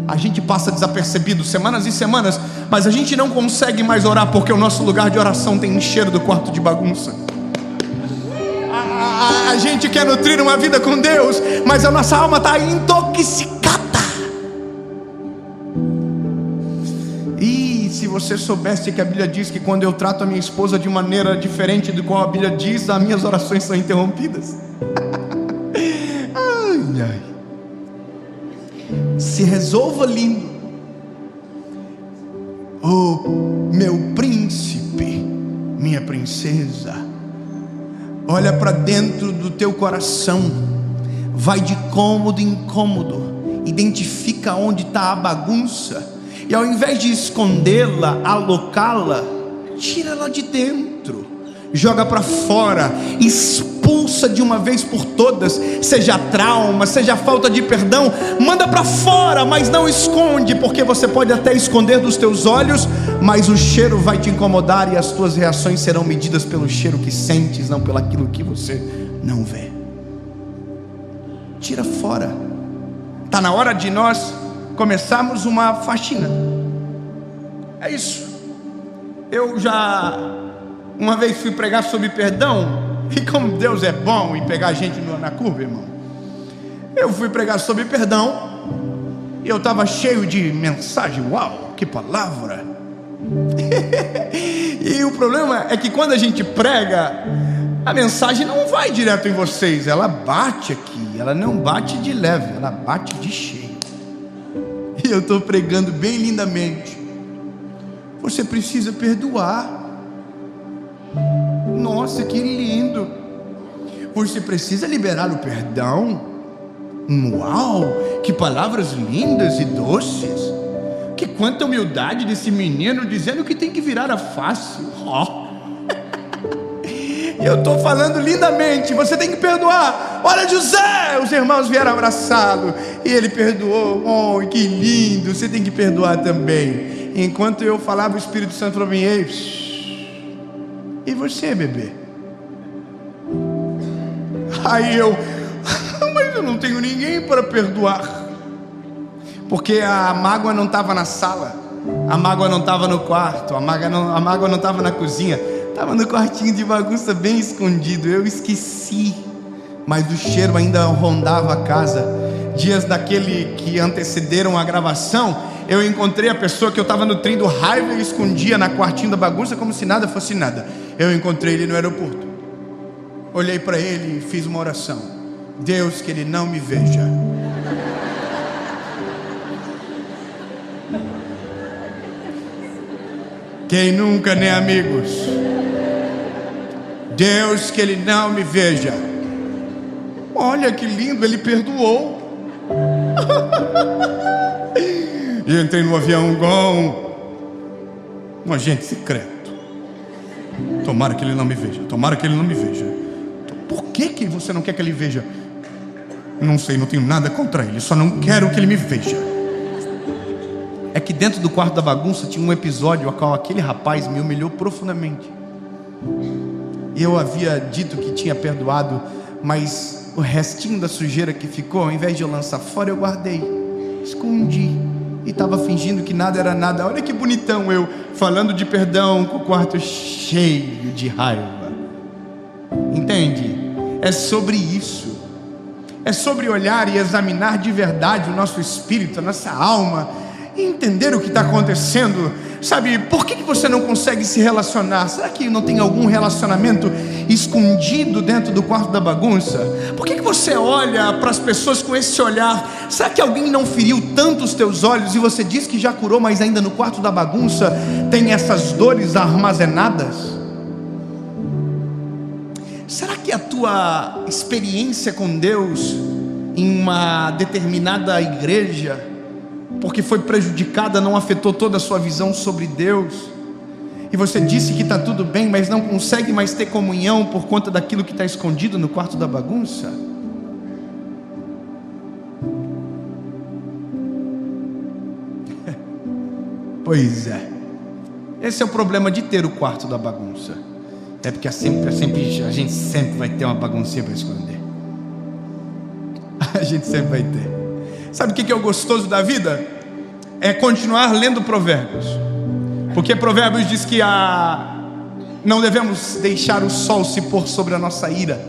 A gente passa desapercebido semanas e semanas, mas a gente não consegue mais orar, porque o nosso lugar de oração tem cheiro do quarto de bagunça. A gente quer nutrir uma vida com Deus, mas a nossa alma está intoxicada. E se você soubesse que a Bíblia diz que quando eu trato a minha esposa de maneira diferente do qual a Bíblia diz, as minhas orações são interrompidas. Ai, ai. Se resolva, lindo. Oh, meu príncipe, minha princesa, olha para dentro do teu coração, vai de cômodo em cômodo, identifica onde está a bagunça, e ao invés de escondê-la, alocá-la, tira ela de dentro, joga para fora, expõe expulsa de uma vez por todas, seja trauma, seja falta de perdão, manda para fora, mas não esconde, porque você pode até esconder dos teus olhos, mas o cheiro vai te incomodar e as tuas reações serão medidas pelo cheiro que sentes, não pelo aquilo que você não vê. Tira fora. Está na hora de nós começarmos uma faxina. É isso. Eu já uma vez fui pregar sobre perdão, e como Deus é bom em pegar a gente na curva, irmão. Eu fui pregar sobre perdão, e eu estava cheio de mensagem. Uau, que palavra! E o problema é que quando a gente prega, a mensagem não vai direto em vocês, ela bate aqui, ela não bate de leve, ela bate de cheio. E eu estou pregando bem lindamente. Você precisa perdoar. Nossa, que lindo. Você precisa liberar o perdão. Uau, que palavras lindas e doces. Que quanta humildade desse menino dizendo que tem que virar a face. Oh. E eu estou falando lindamente. Você tem que perdoar. Olha José, os irmãos vieram abraçá-lo e ele perdoou. Oh, que lindo. Você tem que perdoar também. Enquanto eu falava, o Espírito Santo falou: ei, e você, bebê? Aí eu, mas eu não tenho ninguém para perdoar. Porque a mágoa não estava na sala, a mágoa não estava no quarto, a mágoa não estava na cozinha, estava no quartinho de bagunça bem escondido. Eu esqueci, mas o cheiro ainda rondava a casa. Dias daquele que antecederam a gravação, eu encontrei a pessoa que eu estava nutrindo raiva e escondia na quartinho da bagunça como se nada fosse nada. Eu encontrei ele no aeroporto. Olhei para ele e fiz uma oração. Deus, que ele não me veja. Quem nunca, né, amigos? Deus, que ele não me veja. Olha que lindo, ele perdoou. E entrei no avião com um agente secreto. Tomara que ele não me veja. Tomara que ele não me veja. Por que você não quer que ele veja? Não sei, não tenho nada contra ele, só não quero que ele me veja. É que dentro do quarto da bagunça tinha um episódio ao qual aquele rapaz me humilhou profundamente. E eu havia dito que tinha perdoado, mas o restinho da sujeira que ficou, ao invés de eu lançar fora, eu guardei, escondi. E estava fingindo que nada era nada. Olha que bonitão eu, falando de perdão, com o quarto cheio de raiva. Entende? É sobre isso. É sobre olhar e examinar de verdade o nosso espírito, a nossa alma, e entender o que está acontecendo. Sabe, por que você não consegue se relacionar? Será que não tem algum relacionamento escondido dentro do quarto da bagunça? Por que você olha para as pessoas com esse olhar? Será que alguém não feriu tanto os teus olhos e você diz que já curou, mas ainda no quarto da bagunça tem essas dores armazenadas? Será que a tua experiência com Deus em uma determinada igreja, porque foi prejudicada, não afetou toda a sua visão sobre Deus? E você disse que está tudo bem, mas não consegue mais ter comunhão por conta daquilo que está escondido no quarto da bagunça? Pois é. Esse é o problema de ter o quarto da bagunça. É porque a gente sempre vai ter uma baguncinha para esconder. A gente sempre vai ter. Sabe o que é o gostoso da vida? É continuar lendo Provérbios. Porque Provérbios diz que não devemos deixar o sol se pôr sobre a nossa ira.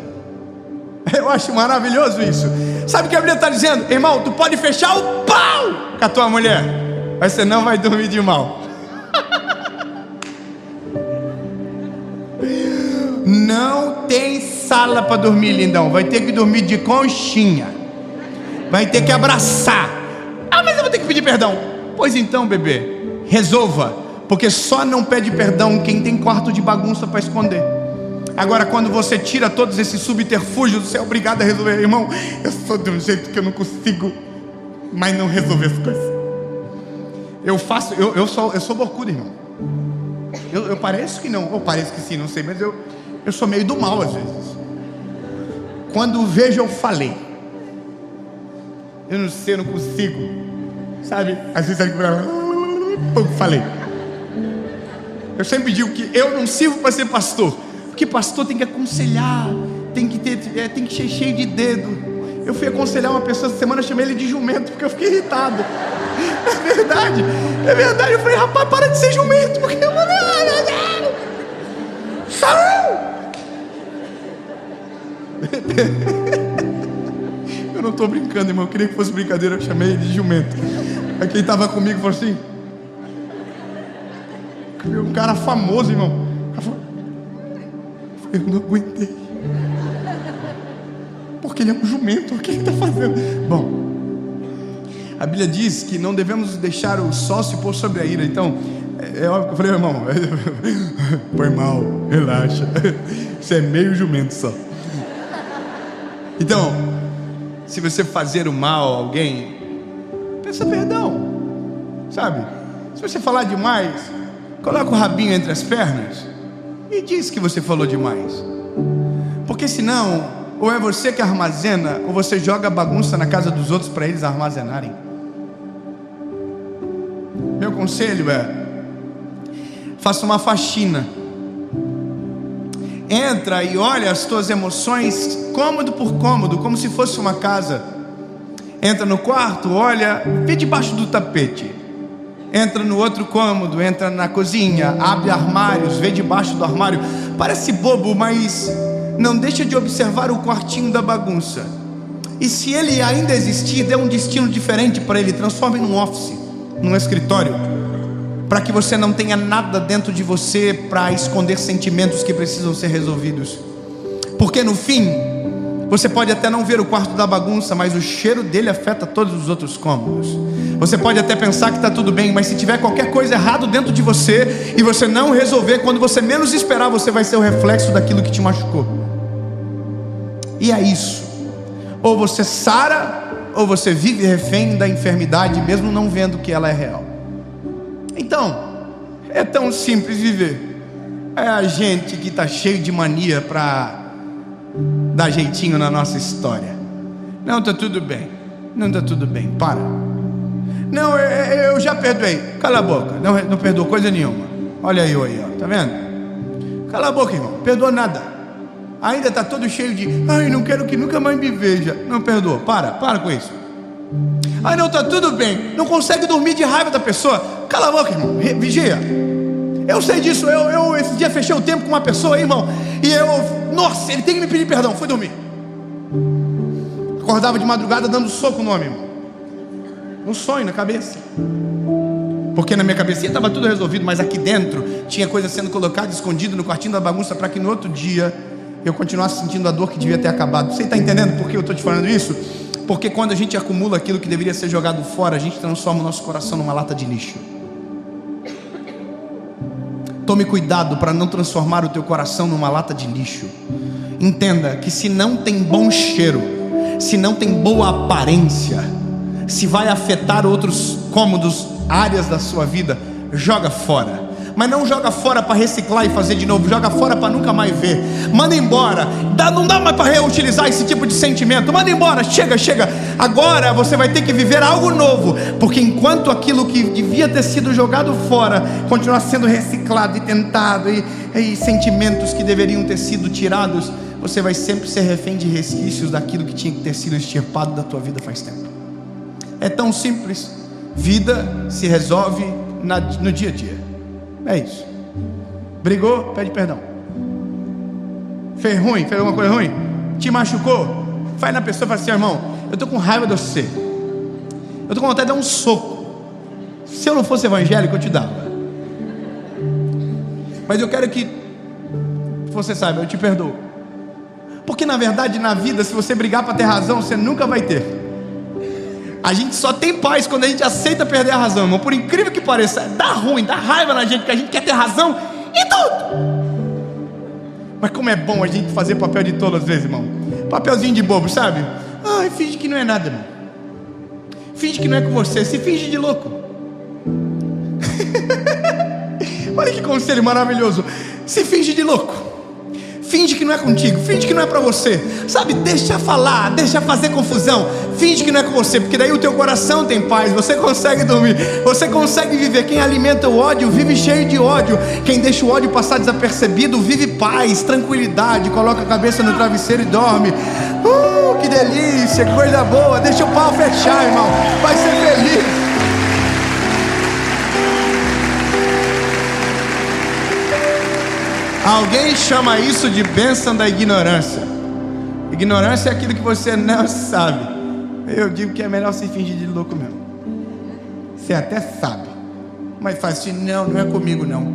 Eu acho maravilhoso isso. Sabe o que a Bíblia está dizendo? Irmão, tu pode fechar o pau com a tua mulher, mas você não vai dormir de mal. Não tem sala para dormir, lindão. Vai ter que dormir de conchinha. Vai ter que abraçar. Ah, mas eu vou ter que pedir perdão. Pois então, bebê, resolva. Porque só não pede perdão quem tem quarto de bagunça para esconder. Agora, quando você tira todos esses subterfúgios, você é obrigado a resolver. Irmão, eu sou de um jeito que eu não consigo mais não resolver as coisas. Eu sou borcudo, irmão. Eu pareço que não, ou pareço que sim, não sei, mas eu sou meio do mal às vezes. Quando vejo, eu falei. Eu não sei, eu não consigo. Sabe? Às vezes eu falei. Eu sempre digo que eu não sirvo para ser pastor, porque pastor tem que aconselhar, tem que ser cheio de dedo. Eu fui aconselhar uma pessoa essa semana, chamei ele de jumento, porque eu fiquei irritado. É verdade. Eu falei, rapaz, para de ser jumento, porque eu falei, eu não estou brincando, irmão. Eu queria que fosse brincadeira, eu chamei ele de jumento. Aí quem estava comigo falou assim, um cara famoso, irmão. Eu não aguentei. Porque ele é um jumento, o que ele está fazendo? Bom, a Bíblia diz que não devemos deixar o sol se pôr sobre a ira. Então, é óbvio que eu falei, irmão, foi mal, relaxa. Você é meio jumento só. Então, se você fazer o mal a alguém, peça perdão, sabe? Se você falar demais, coloca o rabinho entre as pernas e diz que você falou demais. Porque senão, ou é você que armazena, ou você joga bagunça na casa dos outros para eles armazenarem. Meu conselho é: faça uma faxina. Entra e olha as tuas emoções cômodo por cômodo, como se fosse uma casa. Entra no quarto, olha, vê debaixo do tapete. Entra no outro cômodo, entra na cozinha, abre armários, vê debaixo do armário. Parece bobo, mas não deixa de observar o quartinho da bagunça. E se ele ainda existir, dê um destino diferente para ele. Transforme num office, num escritório, para que você não tenha nada dentro de você para esconder sentimentos que precisam ser resolvidos. Porque no fim, você pode até não ver o quarto da bagunça, mas o cheiro dele afeta todos os outros cômodos. Você pode até pensar que está tudo bem, mas se tiver qualquer coisa errada dentro de você e você não resolver, quando você menos esperar, você vai ser o reflexo daquilo que te machucou. E é isso. Ou você sara, ou você vive refém da enfermidade, mesmo não vendo que ela é real. Então, é tão simples viver. É a gente que está cheio de mania para dar jeitinho na nossa história. Não, está tudo bem. Não está tudo bem, para. Não, eu já perdoei. Cala a boca, não perdoou coisa nenhuma. Olha aí, ó, tá vendo? Cala a boca, irmão, perdoou nada. Ainda está todo cheio de, ai, não quero que nunca mais me veja. Não perdoou, para com isso. Ai, não, está tudo bem. Não consegue dormir de raiva da pessoa. Cala a boca, irmão, vigia. Eu sei disso, eu esse dia fechei o tempo com uma pessoa aí, irmão, e nossa, ele tem que me pedir perdão. Fui dormir. Acordava de madrugada dando soco no homem, irmão. Um sonho na cabeça. Porque na minha cabeça estava tudo resolvido, mas aqui dentro tinha coisa sendo colocada, escondida no quartinho da bagunça, para que no outro dia eu continuasse sentindo a dor que devia ter acabado. Você está entendendo por que eu estou te falando isso? Porque quando a gente acumula aquilo que deveria ser jogado fora, a gente transforma o nosso coração numa lata de lixo. Tome cuidado para não transformar o teu coração numa lata de lixo. Entenda que se não tem bom cheiro, se não tem boa aparência, se vai afetar outros cômodos, áreas da sua vida, joga fora. Mas não joga fora para reciclar e fazer de novo. Joga fora para nunca mais ver. Manda embora. Não dá mais para reutilizar esse tipo de sentimento. Manda embora, chega. Agora você vai ter que viver algo novo. Porque enquanto aquilo que devia ter sido jogado fora continuar sendo reciclado e tentado, e sentimentos que deveriam ter sido tirados, você vai sempre ser refém de resquícios daquilo que tinha que ter sido extirpado da tua vida faz tempo. É tão simples. Vida se resolve no dia a dia. É isso. Brigou, pede perdão. Fez alguma coisa ruim, te machucou, vai na pessoa e fala assim: irmão, eu estou com raiva de você, eu estou com vontade de dar um soco. Se eu não fosse evangélico, eu te dava. Mas eu quero que você saiba, eu te perdoo. Porque na verdade na vida, se você brigar para ter razão, você nunca vai ter. A gente só tem paz quando a gente aceita perder a razão, irmão. Por incrível que pareça, dá ruim, dá raiva na gente, porque a gente quer ter razão em tudo. Mas como é bom a gente fazer papel de tolo às vezes, irmão. Papelzinho de bobo, sabe? Ai, finge que não é nada, irmão. Finge que não é com você, se finge de louco. Olha que conselho maravilhoso. Se finge de louco. Finge que não é contigo, finge que não é para você, sabe? Deixa falar, deixa fazer confusão. Finge que não é com você, porque daí o teu coração tem paz. Você consegue dormir, você consegue viver. Quem alimenta o ódio vive cheio de ódio. Quem deixa o ódio passar desapercebido vive paz, tranquilidade. Coloca a cabeça no travesseiro e dorme. Que delícia, que coisa boa. Deixa o pau fechar, irmão, vai ser feliz. Alguém chama isso de bênção da ignorância. Ignorância é aquilo que você não sabe. Eu digo que é melhor se fingir de louco mesmo. Você até sabe, mas faz assim, não é comigo não.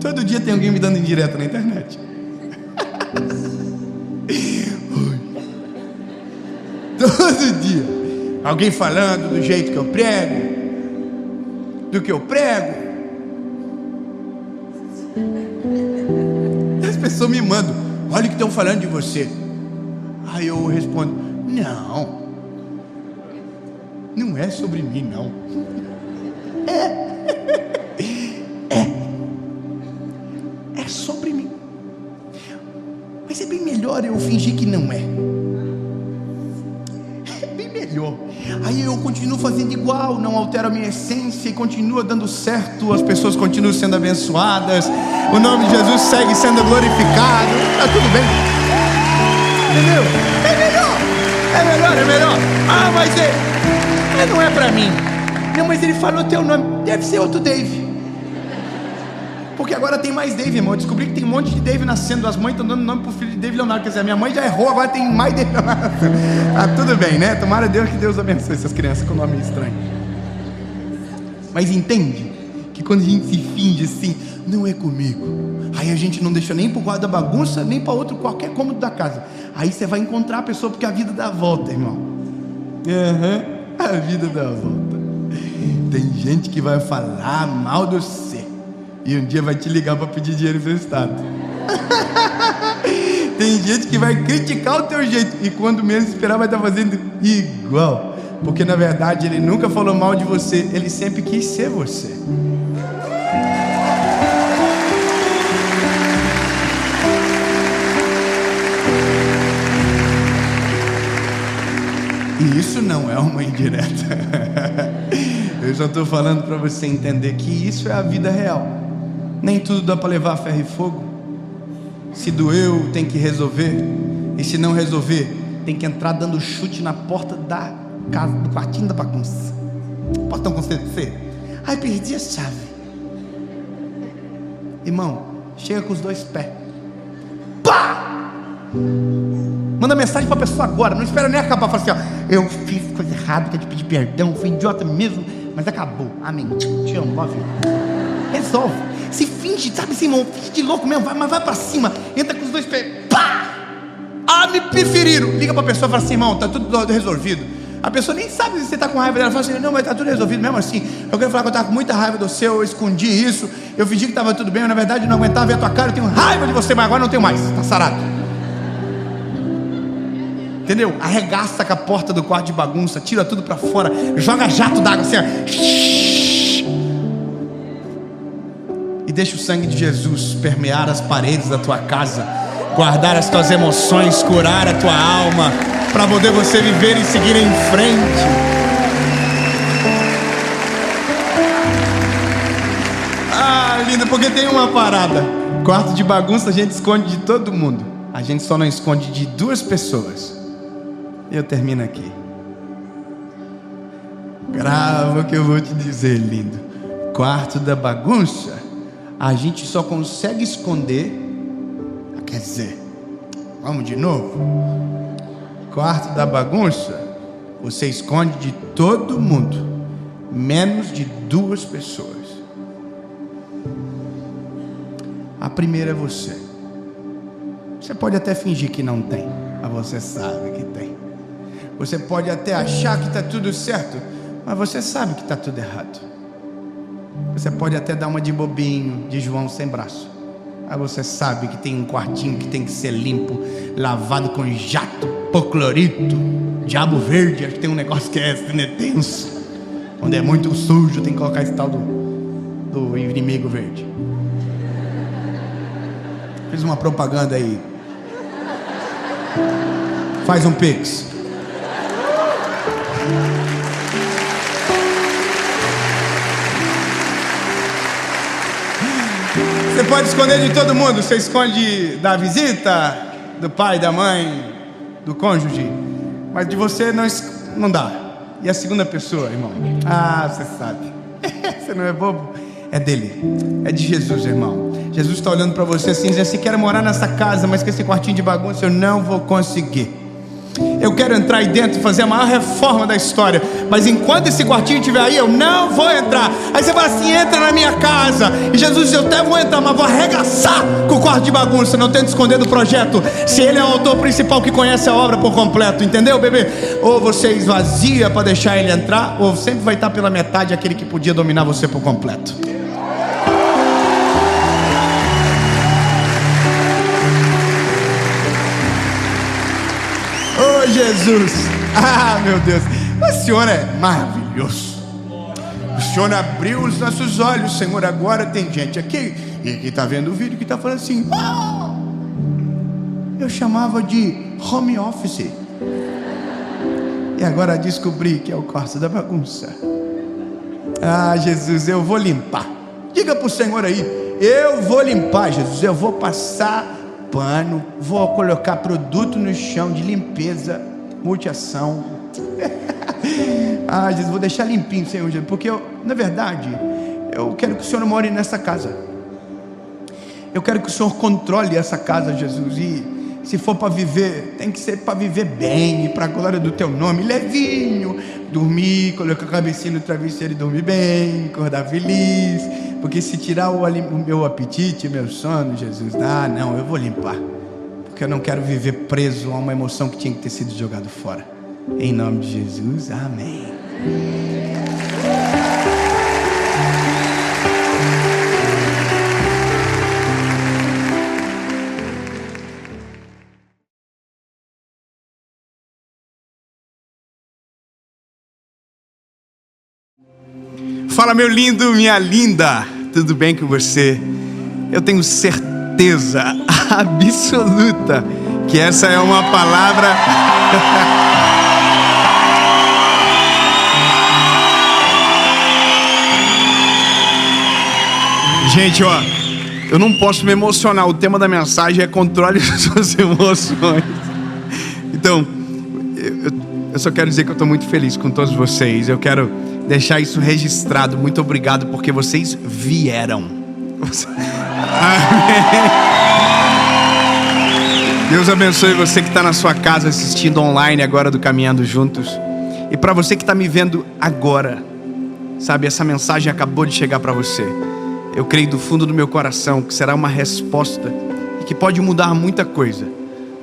Todo dia tem alguém me dando indireta na internet. Todo dia alguém falando do jeito que eu prego, do que eu prego. As pessoas me mandam, olha o que estão falando de você. Aí eu respondo, não é sobre mim não. É sobre mim. Mas é bem melhor eu fingir que não é. Aí eu continuo fazendo igual, não altero a minha essência e continua dando certo, as pessoas continuam sendo abençoadas, o nome de Jesus segue sendo glorificado, tá tudo bem. Entendeu? É melhor. Mas não é pra mim. Não, mas ele falou teu nome, deve ser outro Dave. Porque agora tem mais Dave, irmão. Eu descobri que tem um monte de Dave nascendo. As mães estão dando nome pro filho de Dave Leonardo. Quer dizer, a minha mãe já errou, agora tem mais Dave Leonardo. Tá tudo bem, né? Tomara Deus que Deus abençoe essas crianças com nome estranho. Mas entende que quando a gente se finge assim, não é comigo. Aí a gente não deixa nem pro quarto da bagunça, nem para outro qualquer cômodo da casa. Aí você vai encontrar a pessoa, porque a vida dá a volta, irmão. A vida dá a volta. Tem gente que vai falar mal de você e um dia vai te ligar para pedir dinheiro emprestado. Tem gente que vai criticar o teu jeito e quando menos esperar vai estar fazendo igual. Porque na verdade ele nunca falou mal de você, ele sempre quis ser você. E isso não é uma indireta. Eu só estou falando para você entender que isso é a vida real. Nem tudo dá para levar a ferro e fogo. Se doeu, tem que resolver. E se não resolver, tem que entrar dando chute na porta da casa, do quartinho da bagunça. Portão com CC. Ai, perdi a chave. Irmão, chega com os dois pés. Pá! Manda mensagem para a pessoa agora. Não espera nem acabar. Fala assim, ó, eu fiz coisa errada, quero te pedir perdão, fui idiota mesmo, mas acabou. Amém. Te amo, love you. Resolve. Se finge, sabe assim, irmão, finge de louco mesmo, mas vai pra cima, entra com os dois pés, pá! Me preferiram. Liga pra pessoa e fala assim, irmão, tá tudo resolvido. A pessoa nem sabe se você tá com raiva dela, fala assim, não, mas tá tudo resolvido mesmo assim. Eu quero falar que eu tava com muita raiva do seu, eu escondi isso, eu fingi que tava tudo bem, mas na verdade eu não aguentava ver a tua cara, eu tenho raiva de você, mas agora não tenho mais, tá sarado. Entendeu? Arregaça com a porta do quarto de bagunça, tira tudo pra fora, joga jato d'água assim, ó. E deixa o sangue de Jesus permear as paredes da tua casa, guardar as tuas emoções, curar a tua alma, para poder você viver e seguir em frente. Lindo, porque tem uma parada. Quarto de bagunça a gente esconde de todo mundo, a gente só não esconde de duas pessoas. Eu termino aqui. Grava o que eu vou te dizer, lindo. Quarto da bagunça a gente só consegue esconder. Quer dizer, vamos de novo. Quarto da bagunça você esconde de todo mundo, menos de duas pessoas. A primeira é você. Você pode até fingir que não tem, mas você sabe que tem. Você pode até achar que está tudo certo, mas você sabe que está tudo errado. Você pode até dar uma de bobinho, de João sem braço, mas você sabe que tem um quartinho que tem que ser limpo, lavado com jato, hipoclorito, diabo verde. Acho que tem um negócio que é tenso. Quando é muito sujo tem que colocar esse tal do inimigo verde. Fiz uma propaganda aí. Faz um pix. Você pode esconder de todo mundo. Você esconde da visita, do pai, da mãe, do cônjuge. Mas de você não dá. E a segunda pessoa, irmão? Ah, você sabe. Você não é bobo? É dele. É de Jesus, irmão. Jesus está olhando para você assim, dizendo assim: quero morar nessa casa, mas com esse quartinho de bagunça eu não vou conseguir. Eu quero entrar aí dentro e fazer a maior reforma da história, mas enquanto esse quartinho estiver aí, eu não vou entrar. Aí você fala assim: entra na minha casa. E Jesus diz: eu até vou entrar, mas vou arregaçar com o quarto de bagunça. Não tento esconder do projeto, se ele é o autor principal que conhece a obra por completo. Entendeu, bebê? Ou você esvazia para deixar ele entrar, ou sempre vai estar pela metade aquele que podia dominar você por completo. Oh, Jesus! Ah, meu Deus! O Senhor é maravilhoso. O Senhor abriu os nossos olhos, Senhor. Agora tem gente aqui e que está vendo o vídeo que está falando assim: eu chamava de home office e agora descobri que é o quarto da bagunça. Ah, Jesus, eu vou limpar. Diga para o Senhor aí: eu vou limpar, Jesus. Eu vou passar pano, vou colocar produto no chão de limpeza, multiação. Ah, Jesus, vou deixar limpinho, Senhor Jesus, porque na verdade, eu quero que o Senhor more nessa casa. Eu quero que o Senhor controle essa casa, Jesus. E se for para viver, tem que ser para viver bem, para a glória do Teu nome, levinho, dormir, colocar a cabecinha no travesseiro e dormir bem, acordar feliz. Porque se tirar o meu apetite, meu sono, Jesus, não, eu vou limpar. Porque eu não quero viver preso a uma emoção que tinha que ter sido jogado fora. Em nome de Jesus, amém. Fala, meu lindo, minha linda, tudo bem com você? Eu tenho certeza absoluta que essa é uma palavra gente, ó, eu não posso me emocionar. O tema da mensagem é controle das suas emoções. Então, eu só quero dizer que eu estou muito feliz com todos vocês. Eu quero deixar isso registrado. Muito obrigado porque vocês vieram. Amém. Deus abençoe você que está na sua casa assistindo online agora do Caminhando Juntos. E para você que está me vendo agora, sabe, essa mensagem acabou de chegar para você. Eu creio do fundo do meu coração que será uma resposta e que pode mudar muita coisa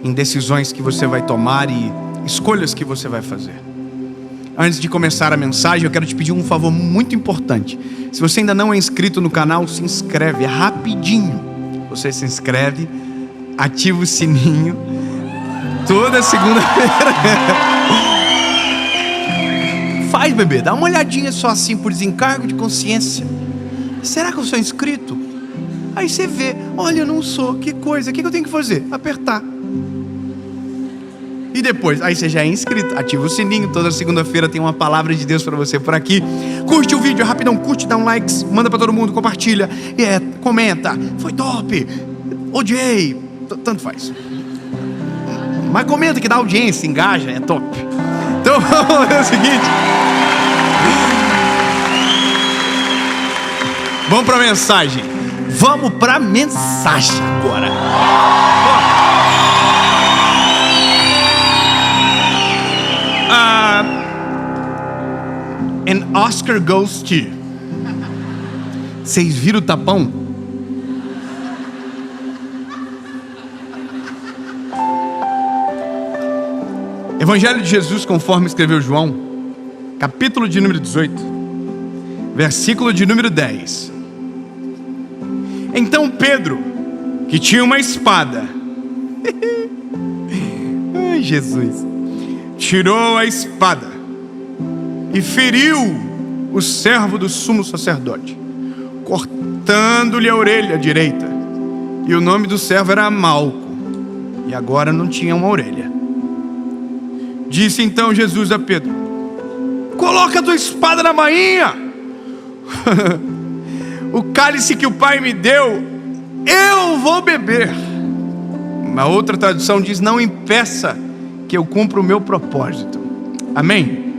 em decisões que você vai tomar e escolhas que você vai fazer. Antes de começar a mensagem, eu quero te pedir um favor muito importante. Se você ainda não é inscrito no canal, se inscreve, é rapidinho. Você se inscreve, ativa o sininho, toda segunda-feira. Faz, bebê, dá uma olhadinha só assim por desencargo de consciência. Será que eu sou inscrito? Aí você vê: olha, eu não sou, que coisa, o que eu tenho que fazer? Apertar. E depois, aí você já é inscrito, ativa o sininho. Toda segunda-feira tem uma palavra de Deus para você por aqui. Curte o vídeo, rapidão, curte, dá um like, manda para todo mundo, compartilha, comenta, foi top, odiei, tanto faz. Mas comenta que dá audiência, engaja, é top. Então vamos fazer o seguinte. Vamos para a mensagem. Vamos para a mensagem agora. An Oscar goes to. Vocês viram o tapão? Evangelho de Jesus conforme escreveu João, capítulo de número 18, versículo de número 10. Então Pedro, que tinha uma espada, ai Jesus, tirou a espada e feriu o servo do sumo sacerdote, cortando-lhe a orelha direita. E o nome do servo era Malco, e agora não tinha uma orelha. Disse então Jesus a Pedro: coloca a tua espada na bainha. O cálice que o Pai me deu, eu vou beber. Uma outra tradução diz: não impeça que eu cumpra o meu propósito. Amém?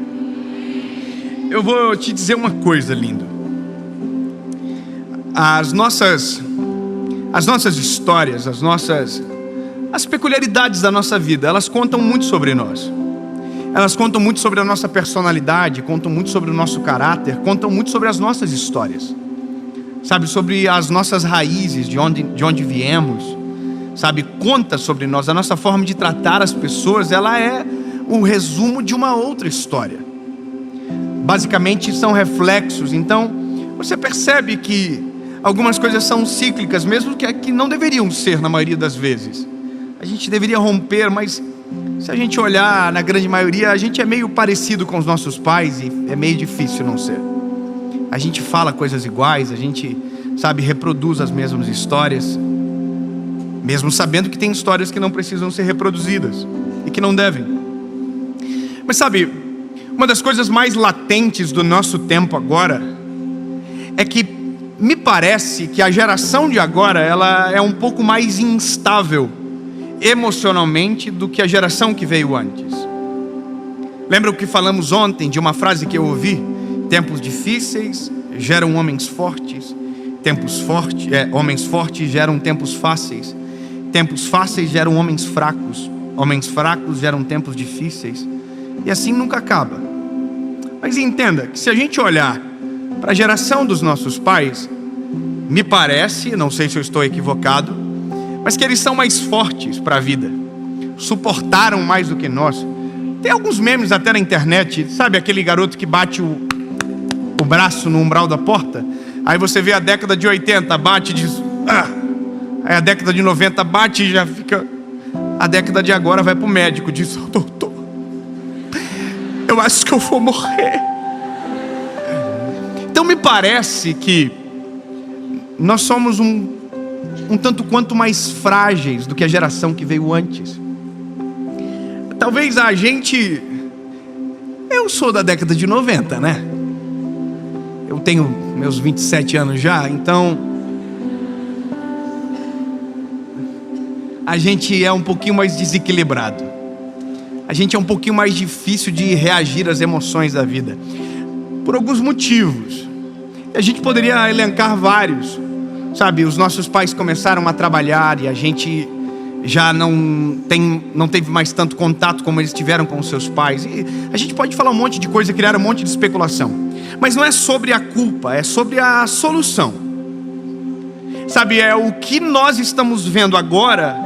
Eu vou te dizer uma coisa, lindo. As nossas histórias, as peculiaridades da nossa vida, elas contam muito sobre nós. Elas contam muito sobre a nossa personalidade, contam muito sobre o nosso caráter, contam muito sobre as nossas histórias. Sabe, sobre as nossas raízes, de onde viemos. Sabe, conta sobre nós. A nossa forma de tratar as pessoas, ela é o resumo de uma outra história. Basicamente são reflexos. Então, você percebe que algumas coisas são cíclicas, mesmo que não deveriam ser na maioria das vezes. A gente deveria romper, mas se a gente olhar, na grande maioria, a gente é meio parecido com os nossos pais e é meio difícil não ser. A gente fala coisas iguais, a gente, sabe, reproduz as mesmas histórias, mesmo sabendo que tem histórias que não precisam ser reproduzidas e que não devem. Mas sabe, uma das coisas mais latentes do nosso tempo agora é que me parece que a geração de agora, ela é um pouco mais instável emocionalmente do que a geração que veio antes. Lembra o que falamos ontem de uma frase que eu ouvi? Tempos difíceis geram homens fortes. Homens fortes geram tempos fáceis. Tempos fáceis geram homens fracos. Homens fracos geram tempos difíceis. E assim nunca acaba. Mas entenda que se a gente olhar para a geração dos nossos pais, me parece, não sei se eu estou equivocado, mas que eles são mais fortes para a vida, suportaram mais do que nós. Tem alguns memes até na internet, sabe aquele garoto que bate o braço no umbral da porta? Aí você vê a década de 80, bate e diz, aí a década de 90 bate e já fica. A década de agora vai para o médico, diz, doutor, eu acho que eu vou morrer. Então me parece que nós somos um tanto quanto mais frágeis do que a geração que veio antes. Talvez a gente... Eu sou da década de 90, né? Eu tenho meus 27 anos já, então... A gente é um pouquinho mais desequilibrado. A gente é um pouquinho mais difícil de reagir às emoções da vida. Por alguns motivos. A gente poderia elencar vários. Sabe, os nossos pais começaram a trabalhar e a gente já não teve mais tanto contato como eles tiveram com os seus pais. E a gente pode falar um monte de coisa, criar um monte de especulação. Mas não é sobre a culpa, é sobre a solução. Sabe, é o que nós estamos vendo agora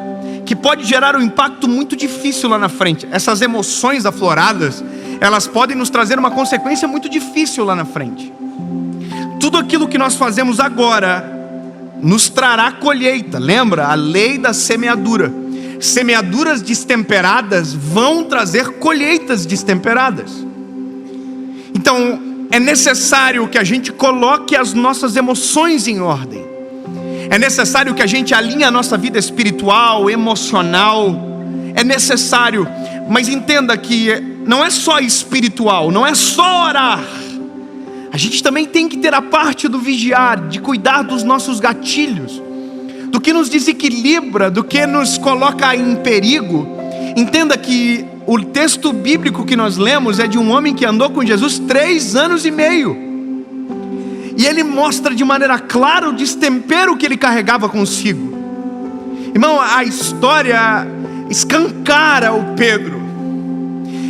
que pode gerar um impacto muito difícil lá na frente. Essas emoções afloradas, elas podem nos trazer uma consequência muito difícil lá na frente. Tudo aquilo que nós fazemos agora nos trará colheita. Lembra? A lei da semeadura. Semeaduras destemperadas vão trazer colheitas destemperadas. Então, é necessário que a gente coloque as nossas emoções em ordem. É necessário que a gente alinhe a nossa vida espiritual, emocional. É necessário, mas entenda que não é só espiritual, não é só orar. A gente também tem que ter a parte do vigiar, de cuidar dos nossos gatilhos, do que nos desequilibra, do que nos coloca em perigo. Entenda que o texto bíblico que nós lemos é de um homem que andou com Jesus 3 anos e meio. E ele mostra de maneira clara o destempero que ele carregava consigo. Irmão, a história escancara o Pedro.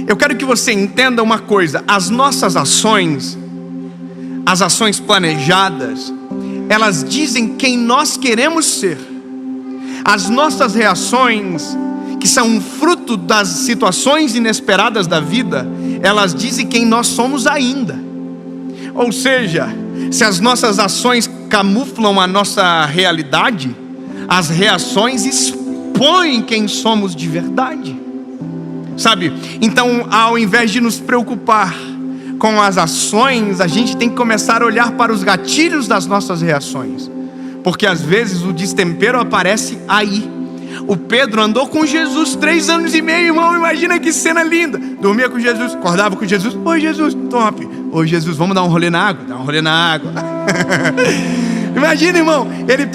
Eu quero que você entenda uma coisa: as nossas ações, as ações planejadas, elas dizem quem nós queremos ser. As nossas reações, que são um fruto das situações inesperadas da vida, elas dizem quem nós somos ainda. Ou seja, se as nossas ações camuflam a nossa realidade, as reações expõem quem somos de verdade. Sabe? Então, ao invés de nos preocupar com as ações, a gente tem que começar a olhar para os gatilhos das nossas reações. porque às vezes o destempero aparece aí. O Pedro andou com Jesus 3 anos e meio, irmão, imagina que cena linda. Dormia com Jesus, acordava com Jesus. Oi Jesus, top. Oi Jesus, vamos dar um rolê na água? Dá um rolê na água. Imagina, irmão, ele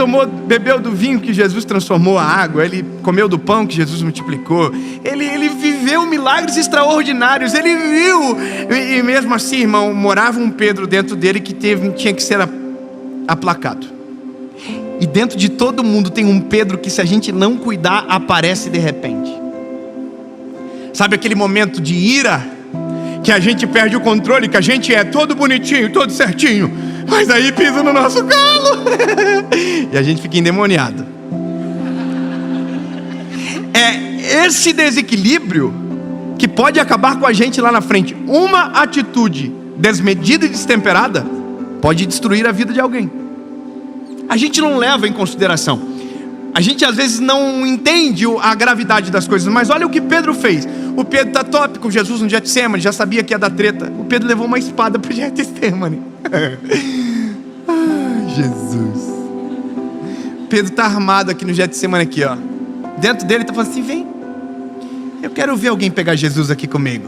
bebeu do vinho que Jesus transformou a água, ele comeu do pão que Jesus multiplicou, ele viveu milagres extraordinários, ele viu, e mesmo assim, irmão, morava um Pedro dentro dele que tinha que ser aplacado. E dentro de todo mundo tem um Pedro que, se a gente não cuidar, aparece de repente. Sabe aquele momento de ira, que a gente perde o controle, que a gente é todo bonitinho, todo certinho, mas aí pisa no nosso calo e a gente fica endemoniado. É esse desequilíbrio que pode acabar com a gente lá na frente. Uma atitude desmedida e destemperada pode destruir a vida de alguém. A gente não leva em consideração. A gente às vezes não entende a gravidade das coisas. Mas olha o que Pedro fez. O Pedro está top com Jesus no Getsemane, já sabia que ia dar treta. O Pedro levou uma espada para o Getsemane. Ai, Jesus. Pedro está armado aqui no Getsemane aqui, ó. Dentro dele está falando assim: vem, eu quero ver alguém pegar Jesus aqui comigo.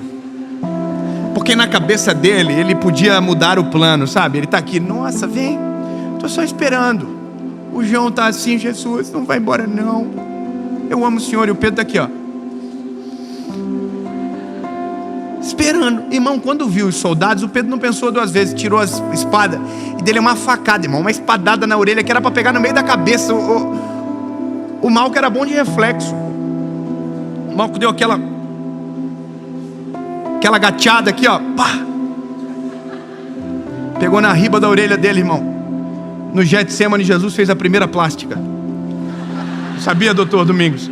Porque na cabeça dele, ele podia mudar o plano, sabe? Ele está aqui, nossa, vem, estou só esperando. O João está assim: Jesus, não vai embora não, eu amo o Senhor. E o Pedro está aqui, ó, esperando. Irmão, quando viu os soldados, o Pedro não pensou 2 vezes, tirou a espada e dele uma facada, irmão, uma espadada na orelha que era para pegar no meio da cabeça. O Malco era bom de reflexo. O Malco deu aquela gateada aqui, ó, pá, pegou na riba da orelha dele, irmão. No Getsemane, Jesus fez a primeira plástica. Sabia, doutor Domingos?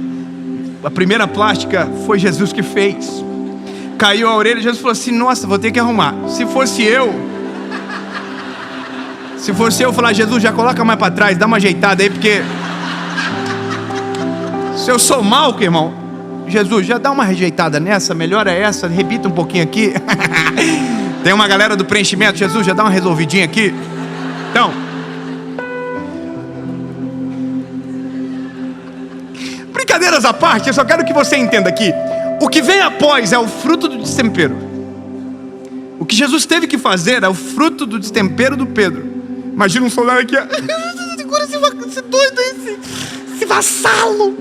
A primeira plástica foi Jesus que fez. Caiu a orelha, Jesus falou assim: nossa, vou ter que arrumar. Se fosse eu, falar: Jesus, já coloca mais para trás, dá uma ajeitada aí, porque se eu sou Malco, irmão, Jesus, já dá uma rejeitada nessa, melhora essa, repita um pouquinho aqui. Tem uma galera do preenchimento: Jesus, já dá uma resolvidinha aqui. Então, brincadeiras à parte, eu só quero que você entenda aqui. O que vem após é o fruto do destempero. O que Jesus teve que fazer é o fruto do destempero do Pedro. Imagina um soldado aqui, segura esse doido, esse vassalo.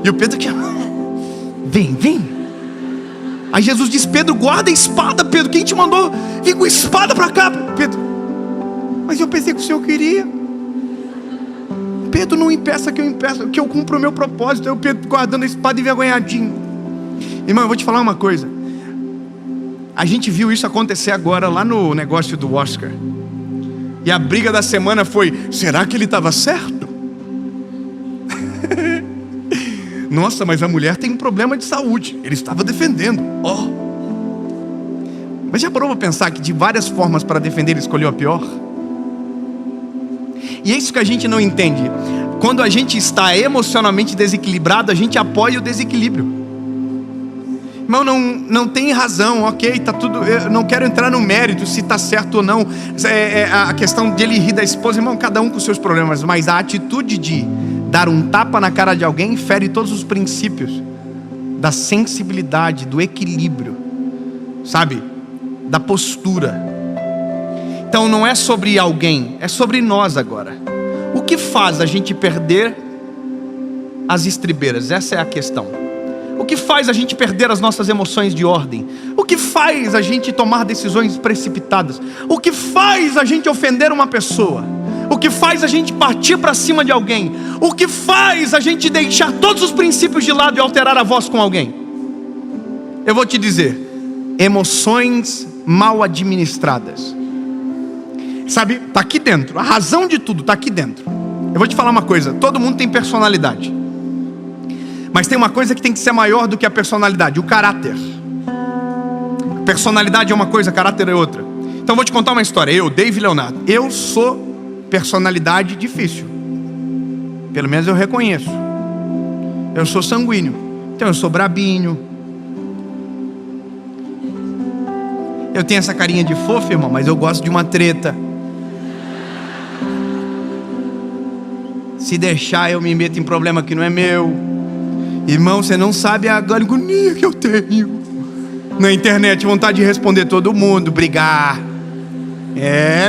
E o Pedro aqui, vem. Aí Jesus diz: Pedro, guarda a espada. Pedro, quem te mandou vir com espada para cá? Pedro, mas eu pensei que o Senhor queria. Pedro, não impeça que eu cumpra o meu propósito. Eu, Pedro, guardando a espada, envergonhadinho. Irmão, eu vou te falar uma coisa. A gente viu isso acontecer agora lá no negócio do Oscar. E a briga da semana foi: será que ele estava certo? Nossa, mas a mulher tem um problema de saúde, ele estava defendendo. Mas já parou para pensar que de várias formas para defender ele escolheu a pior? E é isso que a gente não entende. Quando a gente está emocionalmente desequilibrado, a gente apoia o desequilíbrio. Irmão, não tem razão, ok, tá tudo. Eu não quero entrar no mérito se está certo ou não. A questão de ele rir da esposa, irmão, cada um com seus problemas. Mas a atitude de dar um tapa na cara de alguém fere todos os princípios da sensibilidade, do equilíbrio, sabe? Da postura. Então não é sobre alguém, é sobre nós agora. O que faz a gente perder as estribeiras? Essa é a questão. O que faz a gente perder as nossas emoções de ordem? O que faz a gente tomar decisões precipitadas? O que faz a gente ofender uma pessoa? O que faz a gente partir para cima de alguém? O que faz a gente deixar todos os princípios de lado e alterar a voz com alguém? Eu vou te dizer: emoções mal administradas. Sabe, está aqui dentro. A razão de tudo está aqui dentro. Eu vou te falar uma coisa: todo mundo tem personalidade. Mas tem uma coisa que tem que ser maior do que a personalidade: o caráter. Personalidade é uma coisa, caráter é outra. Então eu vou te contar uma história. Eu, Dave Leonardo, eu sou personalidade difícil. Pelo menos eu reconheço. Eu sou sanguíneo. Então eu sou brabinho. Eu tenho essa carinha de fofo, irmão, mas eu gosto de uma treta. Se deixar, eu me meto em problema que não é meu. Irmão, você não sabe a agonia que eu tenho na internet, vontade de responder todo mundo, brigar.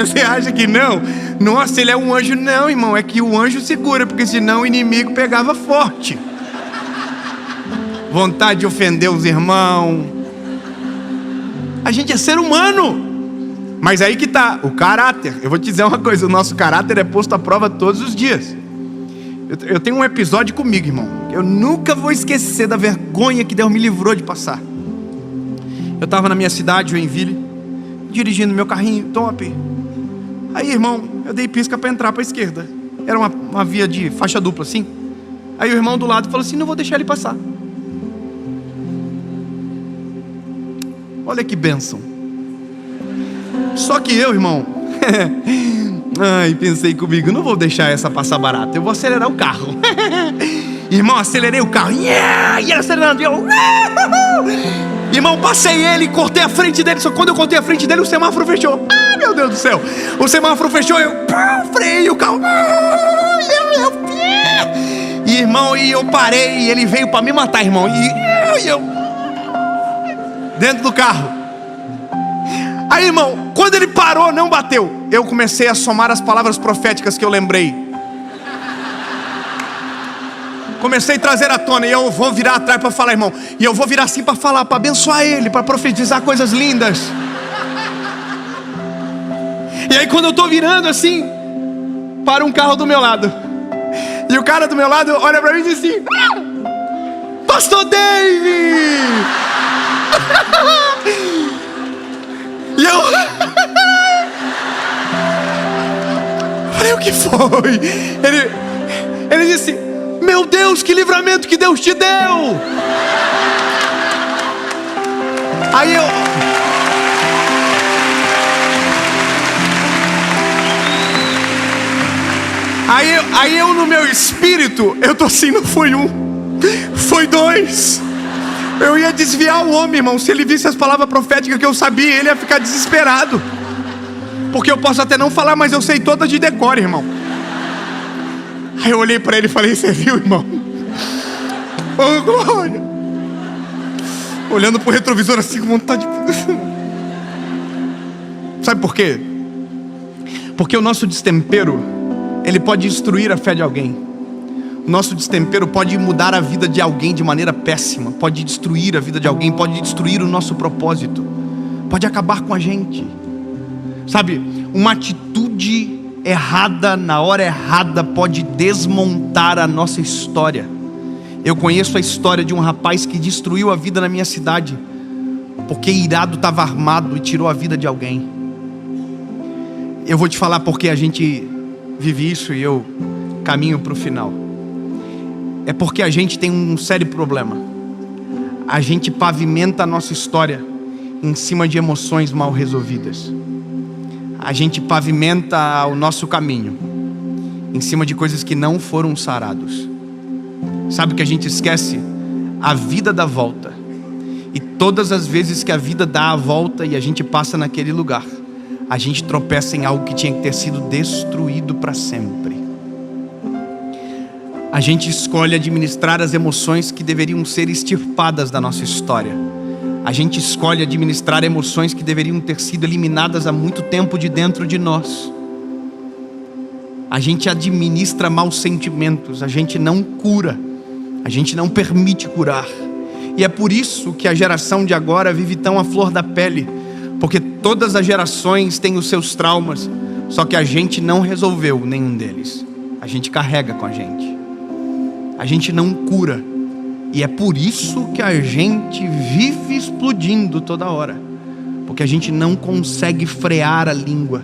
Você acha que não? Nossa, ele é um anjo. Não, irmão, é que o anjo segura, porque senão o inimigo pegava forte. Vontade de ofender os irmãos. A gente é ser humano. Mas aí que tá, o caráter. Eu vou te dizer uma coisa, o nosso caráter é posto à prova todos os dias. Eu tenho um episódio comigo, irmão. Eu nunca vou esquecer da vergonha que Deus me livrou de passar. Eu estava na minha cidade, Joinville, dirigindo meu carrinho top. Aí, irmão, eu dei pisca para entrar para a esquerda. Era uma via de faixa dupla, assim. Aí o irmão do lado falou assim: não vou deixar ele passar. Olha que bênção. Só que eu, irmão, pensei comigo, não vou deixar essa passar barata, eu vou acelerar o carro. Irmão, acelerei o carro, e ele acelerando, irmão, passei ele, cortei a frente dele. Só que quando eu cortei a frente dele, o semáforo fechou. Meu Deus do céu, o semáforo fechou, eu freiei o carro. E irmão, eu parei, e ele veio para me matar, irmão. E eu dentro do carro. Aí, irmão, quando ele parou, não bateu. Eu comecei a somar as palavras proféticas que eu lembrei. Comecei a trazer à tona. E eu vou virar atrás para falar, irmão. E eu vou virar assim para falar, para abençoar ele, para profetizar coisas lindas. E aí quando eu tô virando assim, para um carro do meu lado. E o cara do meu lado olha para mim e diz assim: Pastor David! E eu falei: o que foi? Ele disse: meu Deus, que livramento que Deus te deu. Aí eu no meu espírito, eu tô assim, não foi um, foi dois. Eu ia desviar o homem, irmão. Se ele visse as palavras proféticas que eu sabia, ele ia ficar desesperado. Porque eu posso até não falar, mas eu sei todas de decor, irmão. Aí eu olhei para ele e falei: você viu, irmão? Oh, glória. Olhando pro retrovisor assim com vontade de... Sabe por quê? Porque o nosso destempero, ele pode destruir a fé de alguém. O nosso destempero pode mudar a vida de alguém de maneira péssima. Pode destruir a vida de alguém. Pode destruir o nosso propósito. Pode acabar com a gente. Sabe, uma atitude errada na hora errada pode desmontar a nossa história. Eu conheço a história de um rapaz que destruiu a vida na minha cidade porque irado estava armado e tirou a vida de alguém. Eu vou te falar porque a gente vive isso e eu caminho para o final. É porque a gente tem um sério problema. A gente pavimenta a nossa história em cima de emoções mal resolvidas. A gente pavimenta o nosso caminho em cima de coisas que não foram sarados. Sabe o que a gente esquece? A vida dá volta. E todas as vezes que a vida dá a volta e a gente passa naquele lugar, a gente tropeça em algo que tinha que ter sido destruído para sempre. A gente escolhe administrar as emoções que deveriam ser extirpadas da nossa história. A gente escolhe administrar emoções que deveriam ter sido eliminadas há muito tempo de dentro de nós. A gente administra maus sentimentos, a gente não cura, a gente não permite curar. E é por isso que a geração de agora vive tão à flor da pele, porque todas as gerações têm os seus traumas, só que a gente não resolveu nenhum deles. A gente carrega com a gente não cura. E é por isso que a gente vive explodindo toda hora, porque a gente não consegue frear a língua,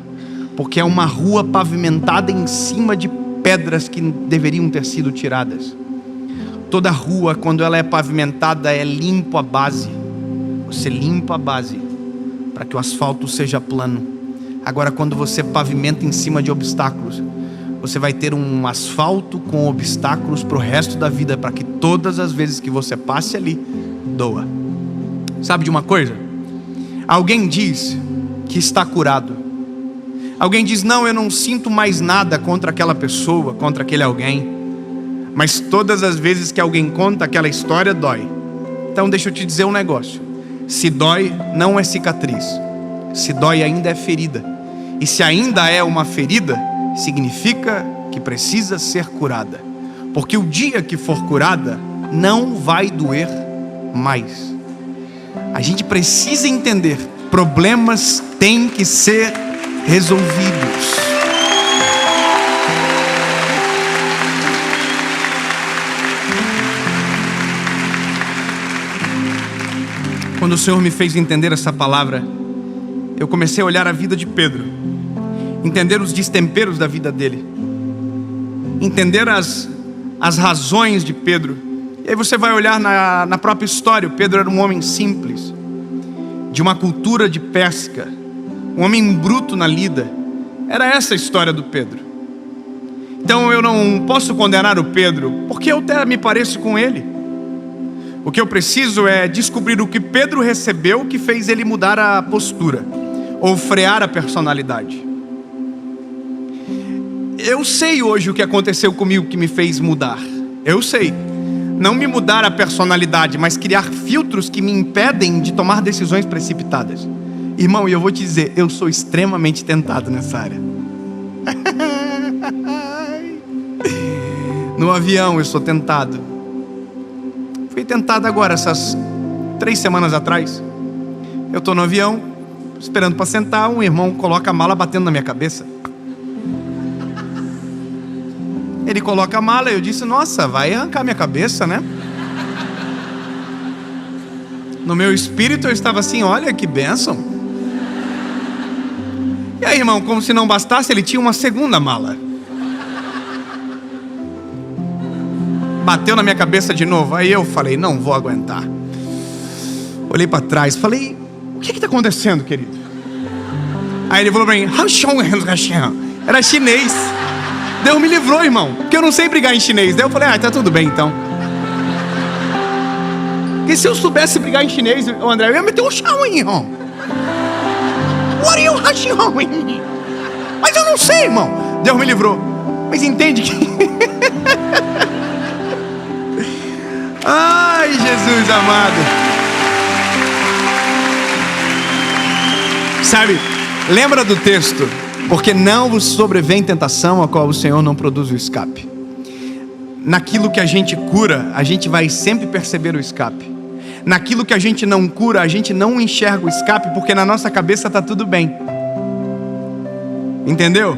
porque é uma rua pavimentada em cima de pedras que deveriam ter sido tiradas. Toda rua, quando ela é pavimentada, é limpo a base. Você limpa a base para que o asfalto seja plano. Agora, quando você pavimenta em cima de obstáculos, você vai ter um asfalto com obstáculos para o resto da vida, para que todas as vezes que você passe ali, doa. Sabe de uma coisa? Alguém diz que está curado. Alguém diz: não, eu não sinto mais nada contra aquela pessoa, contra aquele alguém. Mas todas as vezes que alguém conta aquela história, dói. Então deixa eu te dizer um negócio: se dói, não é cicatriz. Se dói, ainda é ferida. E se ainda é uma ferida, significa que precisa ser curada. Porque o dia que for curada, não vai doer mais. A gente precisa entender: problemas têm que ser resolvidos. Quando o Senhor me fez entender essa palavra, eu comecei a olhar a vida de Pedro, entender os destemperos da vida dele, entender as razões de Pedro. E aí você vai olhar na própria história. O Pedro era um homem simples, de uma cultura de pesca, um homem bruto na lida. Era essa a história do Pedro. Então eu não posso condenar o Pedro, porque eu até me pareço com ele. O que eu preciso é descobrir o que Pedro recebeu que fez ele mudar a postura, ou frear a personalidade. Eu sei hoje o que aconteceu comigo que me fez mudar. Eu sei. Não me mudar a personalidade, mas criar filtros que me impedem de tomar decisões precipitadas. Irmão, e eu vou te dizer, eu sou extremamente tentado nessa área. No avião eu sou tentado. Fui tentado agora, essas 3 semanas atrás. Eu estou no avião, esperando para sentar. Um irmão coloca a mala batendo na minha cabeça. Ele coloca a mala e eu disse: nossa, vai arrancar minha cabeça, né? No meu espírito eu estava assim: olha que bênção. E aí, irmão, como se não bastasse, ele tinha uma segunda mala. Bateu na minha cabeça de novo. Aí eu falei: não vou aguentar. Olhei para trás, falei: o que está acontecendo, querido? Aí ele falou para mim: era chinês. Deus me livrou, irmão, porque eu não sei brigar em chinês. Daí eu falei: tá tudo bem então. Porque se eu soubesse brigar em chinês, o André, eu ia meter um chão, irmão. What are you hashing? Mas eu não sei, irmão. Deus me livrou. Mas entende que... Ai, Jesus amado. Sabe, lembra do texto: porque não vos sobrevém tentação a qual o Senhor não produz o escape. Naquilo que a gente cura, a gente vai sempre perceber o escape. Naquilo que a gente não cura, a gente não enxerga o escape, porque na nossa cabeça está tudo bem. Entendeu?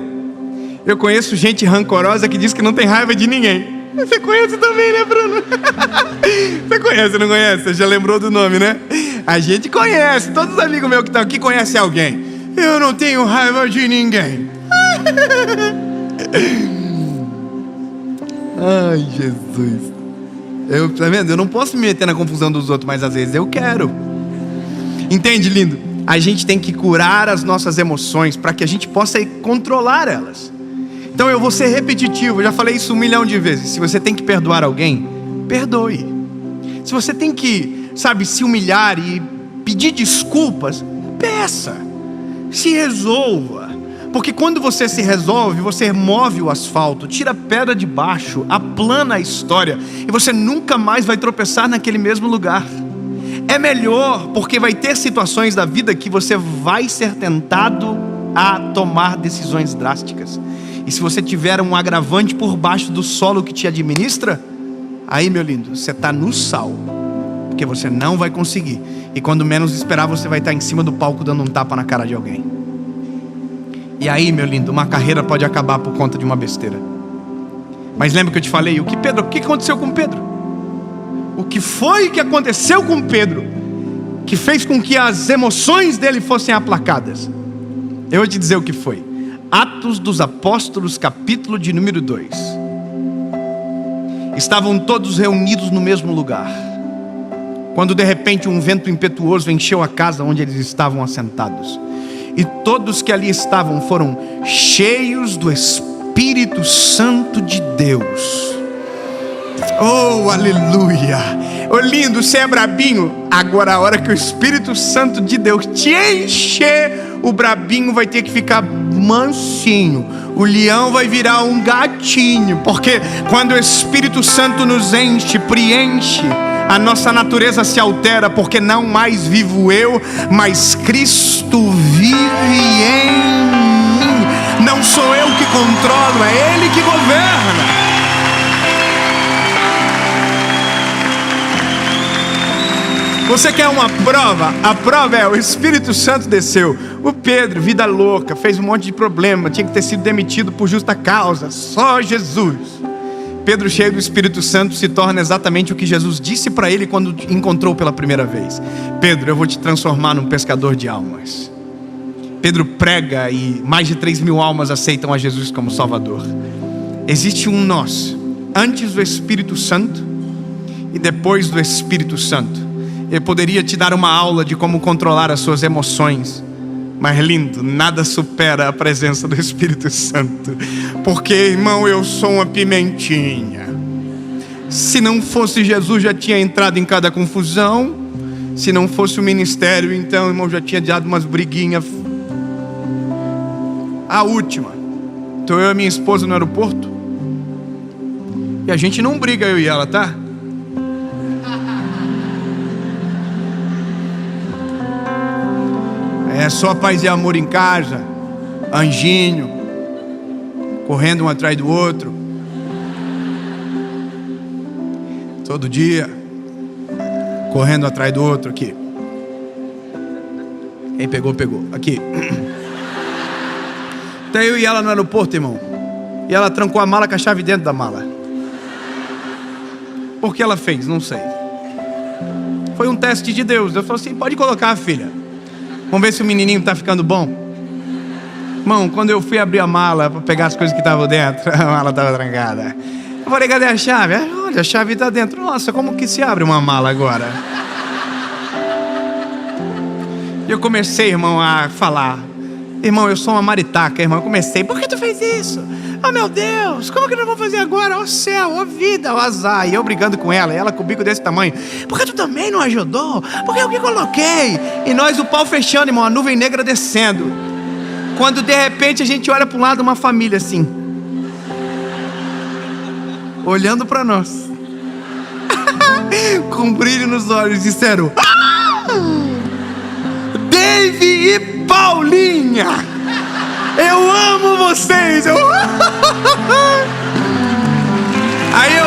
Eu conheço gente rancorosa que diz que não tem raiva de ninguém. Você conhece também, né, Bruno? Você conhece, não conhece? Você já lembrou do nome, né? A gente conhece. Todos os amigos meus que estão aqui conhecem alguém. Eu não tenho raiva de ninguém. Ai, Jesus. Tá vendo? Eu não posso me meter na confusão dos outros, mas às vezes eu quero. Entende, lindo? A gente tem que curar as nossas emoções para que a gente possa controlar elas. Então eu vou ser repetitivo, eu já falei isso 1 milhão de vezes. Se você tem que perdoar alguém, perdoe. Se você tem que, se humilhar e pedir desculpas, peça. Se resolva. Porque quando você se resolve, você move o asfalto, tira a pedra de baixo, aplana a história, e você nunca mais vai tropeçar naquele mesmo lugar. É melhor, porque vai ter situações da vida que você vai ser tentado a tomar decisões drásticas. E se você tiver um agravante por baixo do solo que te administra, aí, meu lindo, você está no sal, porque você não vai conseguir. E quando menos esperar, você vai estar em cima do palco dando um tapa na cara de alguém. E aí, meu lindo, uma carreira pode acabar por conta de uma besteira. Mas lembra que eu te falei? O que aconteceu com Pedro? O que foi que aconteceu com Pedro que fez com que as emoções dele fossem aplacadas? Eu vou te dizer o que foi. Atos dos Apóstolos, capítulo de número 2. Estavam todos reunidos no mesmo lugar, quando de repente um vento impetuoso encheu a casa onde eles estavam assentados. E todos que ali estavam foram cheios do Espírito Santo de Deus. Oh, aleluia! Oh, lindo, você é brabinho. Agora a hora que o Espírito Santo de Deus te encher, o brabinho vai ter que ficar mansinho. O leão vai virar um gatinho, porque quando o Espírito Santo nos enche, preenche, a nossa natureza se altera, porque não mais vivo eu, mas Cristo vive em mim. Não sou eu que controlo, é Ele que governa. Você quer uma prova? A prova é: o Espírito Santo desceu. O Pedro, vida louca, fez um monte de problema, tinha que ter sido demitido por justa causa. Só Jesus. Pedro, cheio do Espírito Santo, se torna exatamente o que Jesus disse para ele quando encontrou pela primeira vez: Pedro, eu vou te transformar num pescador de almas. Pedro prega e mais de 3.000 almas aceitam a Jesus como Salvador. Existe um nós, antes do Espírito Santo e depois do Espírito Santo. Eu poderia te dar uma aula de como controlar as suas emoções, mas lindo, nada supera a presença do Espírito Santo. Porque, irmão, eu sou uma pimentinha. Se não fosse Jesus, já tinha entrado em cada confusão. Se não fosse o ministério, então, irmão, já tinha dado umas briguinhas. A última, estou eu e minha esposa no aeroporto, e a gente não briga, eu e ela, tá? É só paz e amor em casa, anjinho, correndo um atrás do outro, todo dia, correndo atrás do outro aqui. Quem pegou, pegou. Aqui. Então eu e ela no aeroporto, irmão, e ela trancou a mala com a chave dentro da mala. Por que ela fez? Não sei. Foi um teste de Deus. Deus falou assim: pode colocar, filha. Vamos ver se o menininho está ficando bom. Irmão, quando eu fui abrir a mala para pegar as coisas que estavam dentro, a mala estava trancada. Eu falei: cadê a chave? Olha, a chave está dentro. Nossa, como que se abre uma mala agora? E eu comecei, irmão, a falar: irmão, eu sou uma maritaca, irmão. Eu comecei: por que tu fez isso? Oh, meu Deus, como que nós vamos fazer agora? Ó céu, ó vida, ó azar. E eu brigando com ela, e ela com o bico desse tamanho: por que tu também não ajudou? Porque eu que coloquei. E nós, o pau fechando, irmão, a nuvem negra descendo. Quando de repente a gente olha para um lado, uma família assim, olhando para nós, com brilho nos olhos, disseram: Dave e Paulinha, eu amo vocês. Aí eu...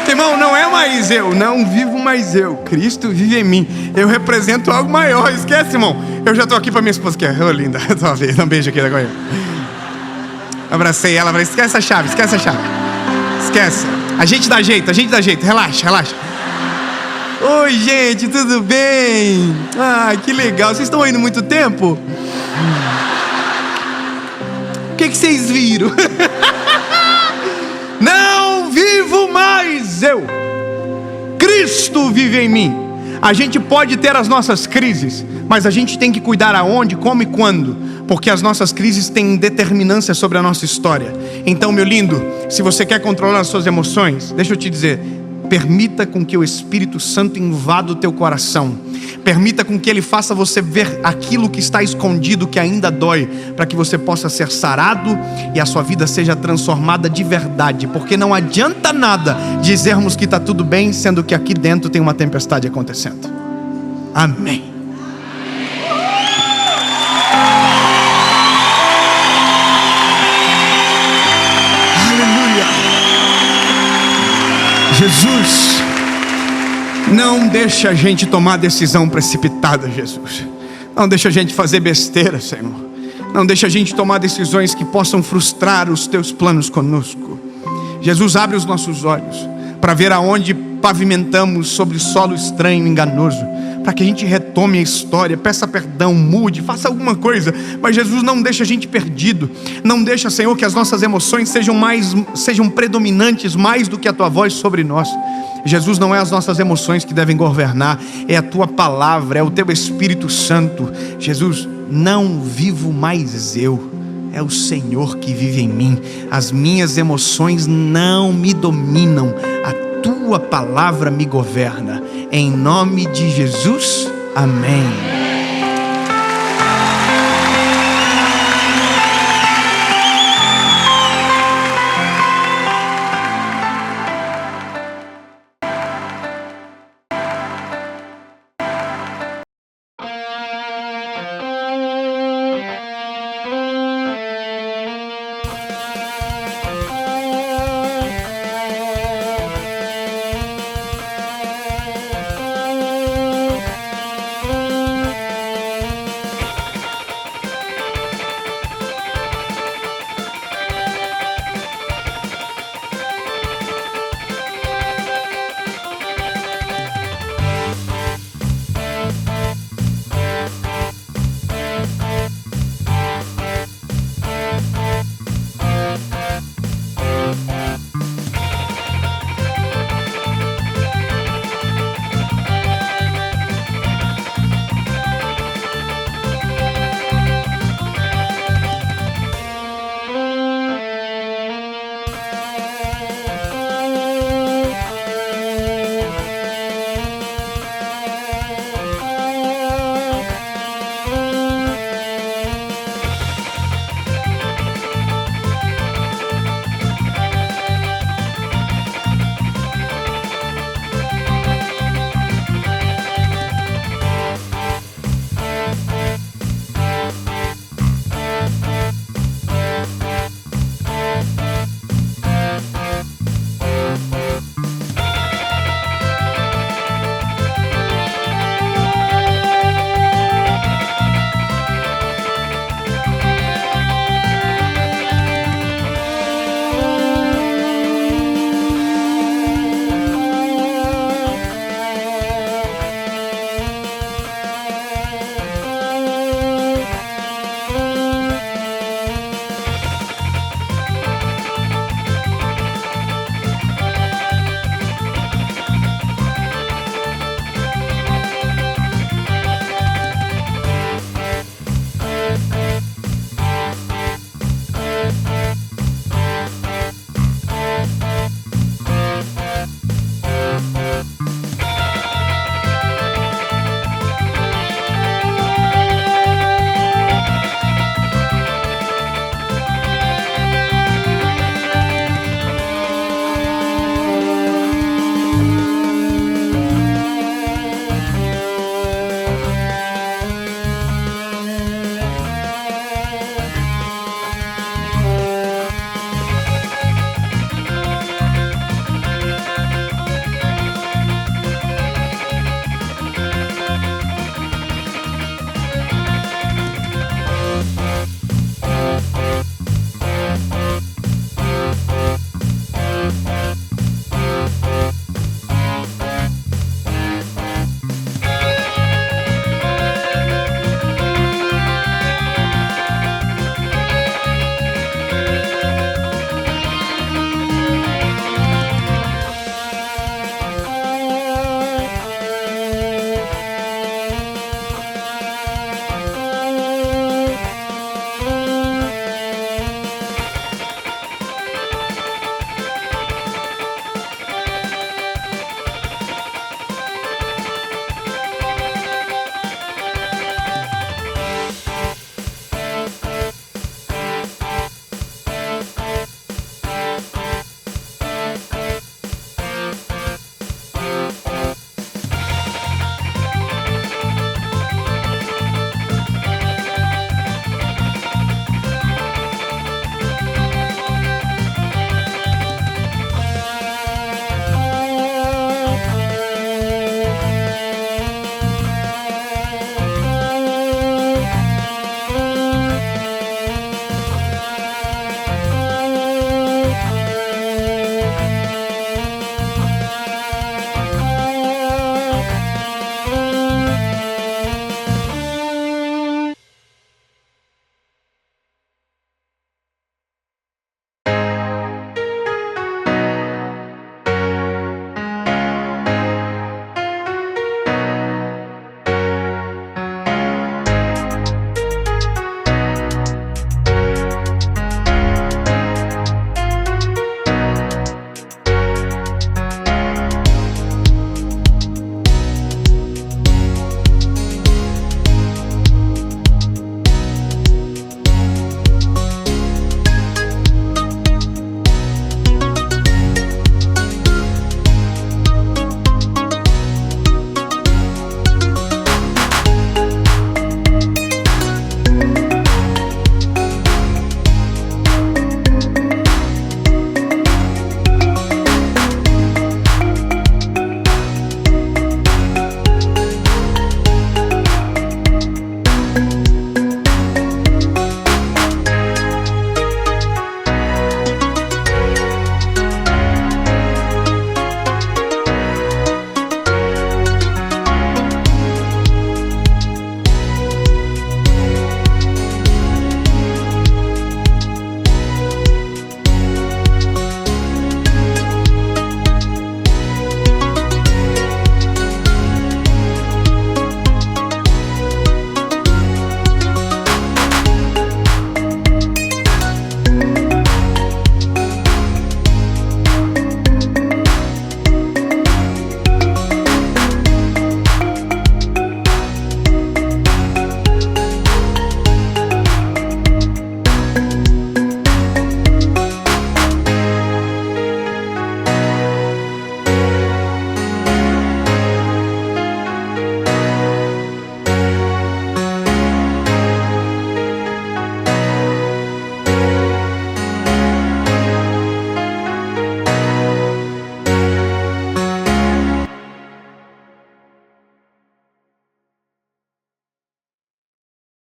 Irmão, não é mais eu, não vivo mais eu, Cristo vive em mim. Eu represento algo maior. Esquece, irmão. Eu já estou aqui para minha esposa, que é linda. Dá um beijo aqui agora. Abracei ela, falei: esquece a chave, esquece a chave. Esquece. A gente dá jeito, relaxa, relaxa. Oi, gente, tudo bem? Ah, que legal. Vocês estão aí há muito tempo? O que vocês viram? Não vivo mais eu, Cristo vive em mim. A gente pode ter as nossas crises, mas a gente tem que cuidar aonde, como e quando, porque as nossas crises têm determinância sobre a nossa história. Então, meu lindo, se você quer controlar as suas emoções, deixa eu te dizer: permita com que o Espírito Santo invada o teu coração. Permita com que Ele faça você ver aquilo que está escondido, que ainda dói, para que você possa ser sarado e a sua vida seja transformada de verdade. Porque não adianta nada dizermos que está tudo bem, sendo que aqui dentro tem uma tempestade acontecendo. Amém. Aleluia. Jesus não deixa a gente tomar decisão precipitada, Jesus. Não deixa a gente fazer besteira, Senhor. Não deixa a gente tomar decisões que possam frustrar os teus planos conosco. Jesus, abre os nossos olhos para ver aonde pavimentamos sobre solo estranho e enganoso, para que a gente retome a história, peça perdão, mude, faça alguma coisa. Mas Jesus, não deixa a gente perdido. Não deixa, Senhor, que as nossas emoções sejam predominantes mais do que a Tua voz sobre nós. Jesus, não é as nossas emoções que devem governar, é a Tua palavra, é o Teu Espírito Santo. Jesus, não vivo mais eu, é o Senhor que vive em mim. As minhas emoções não me dominam, a tua palavra me governa. Em nome de Jesus, amém.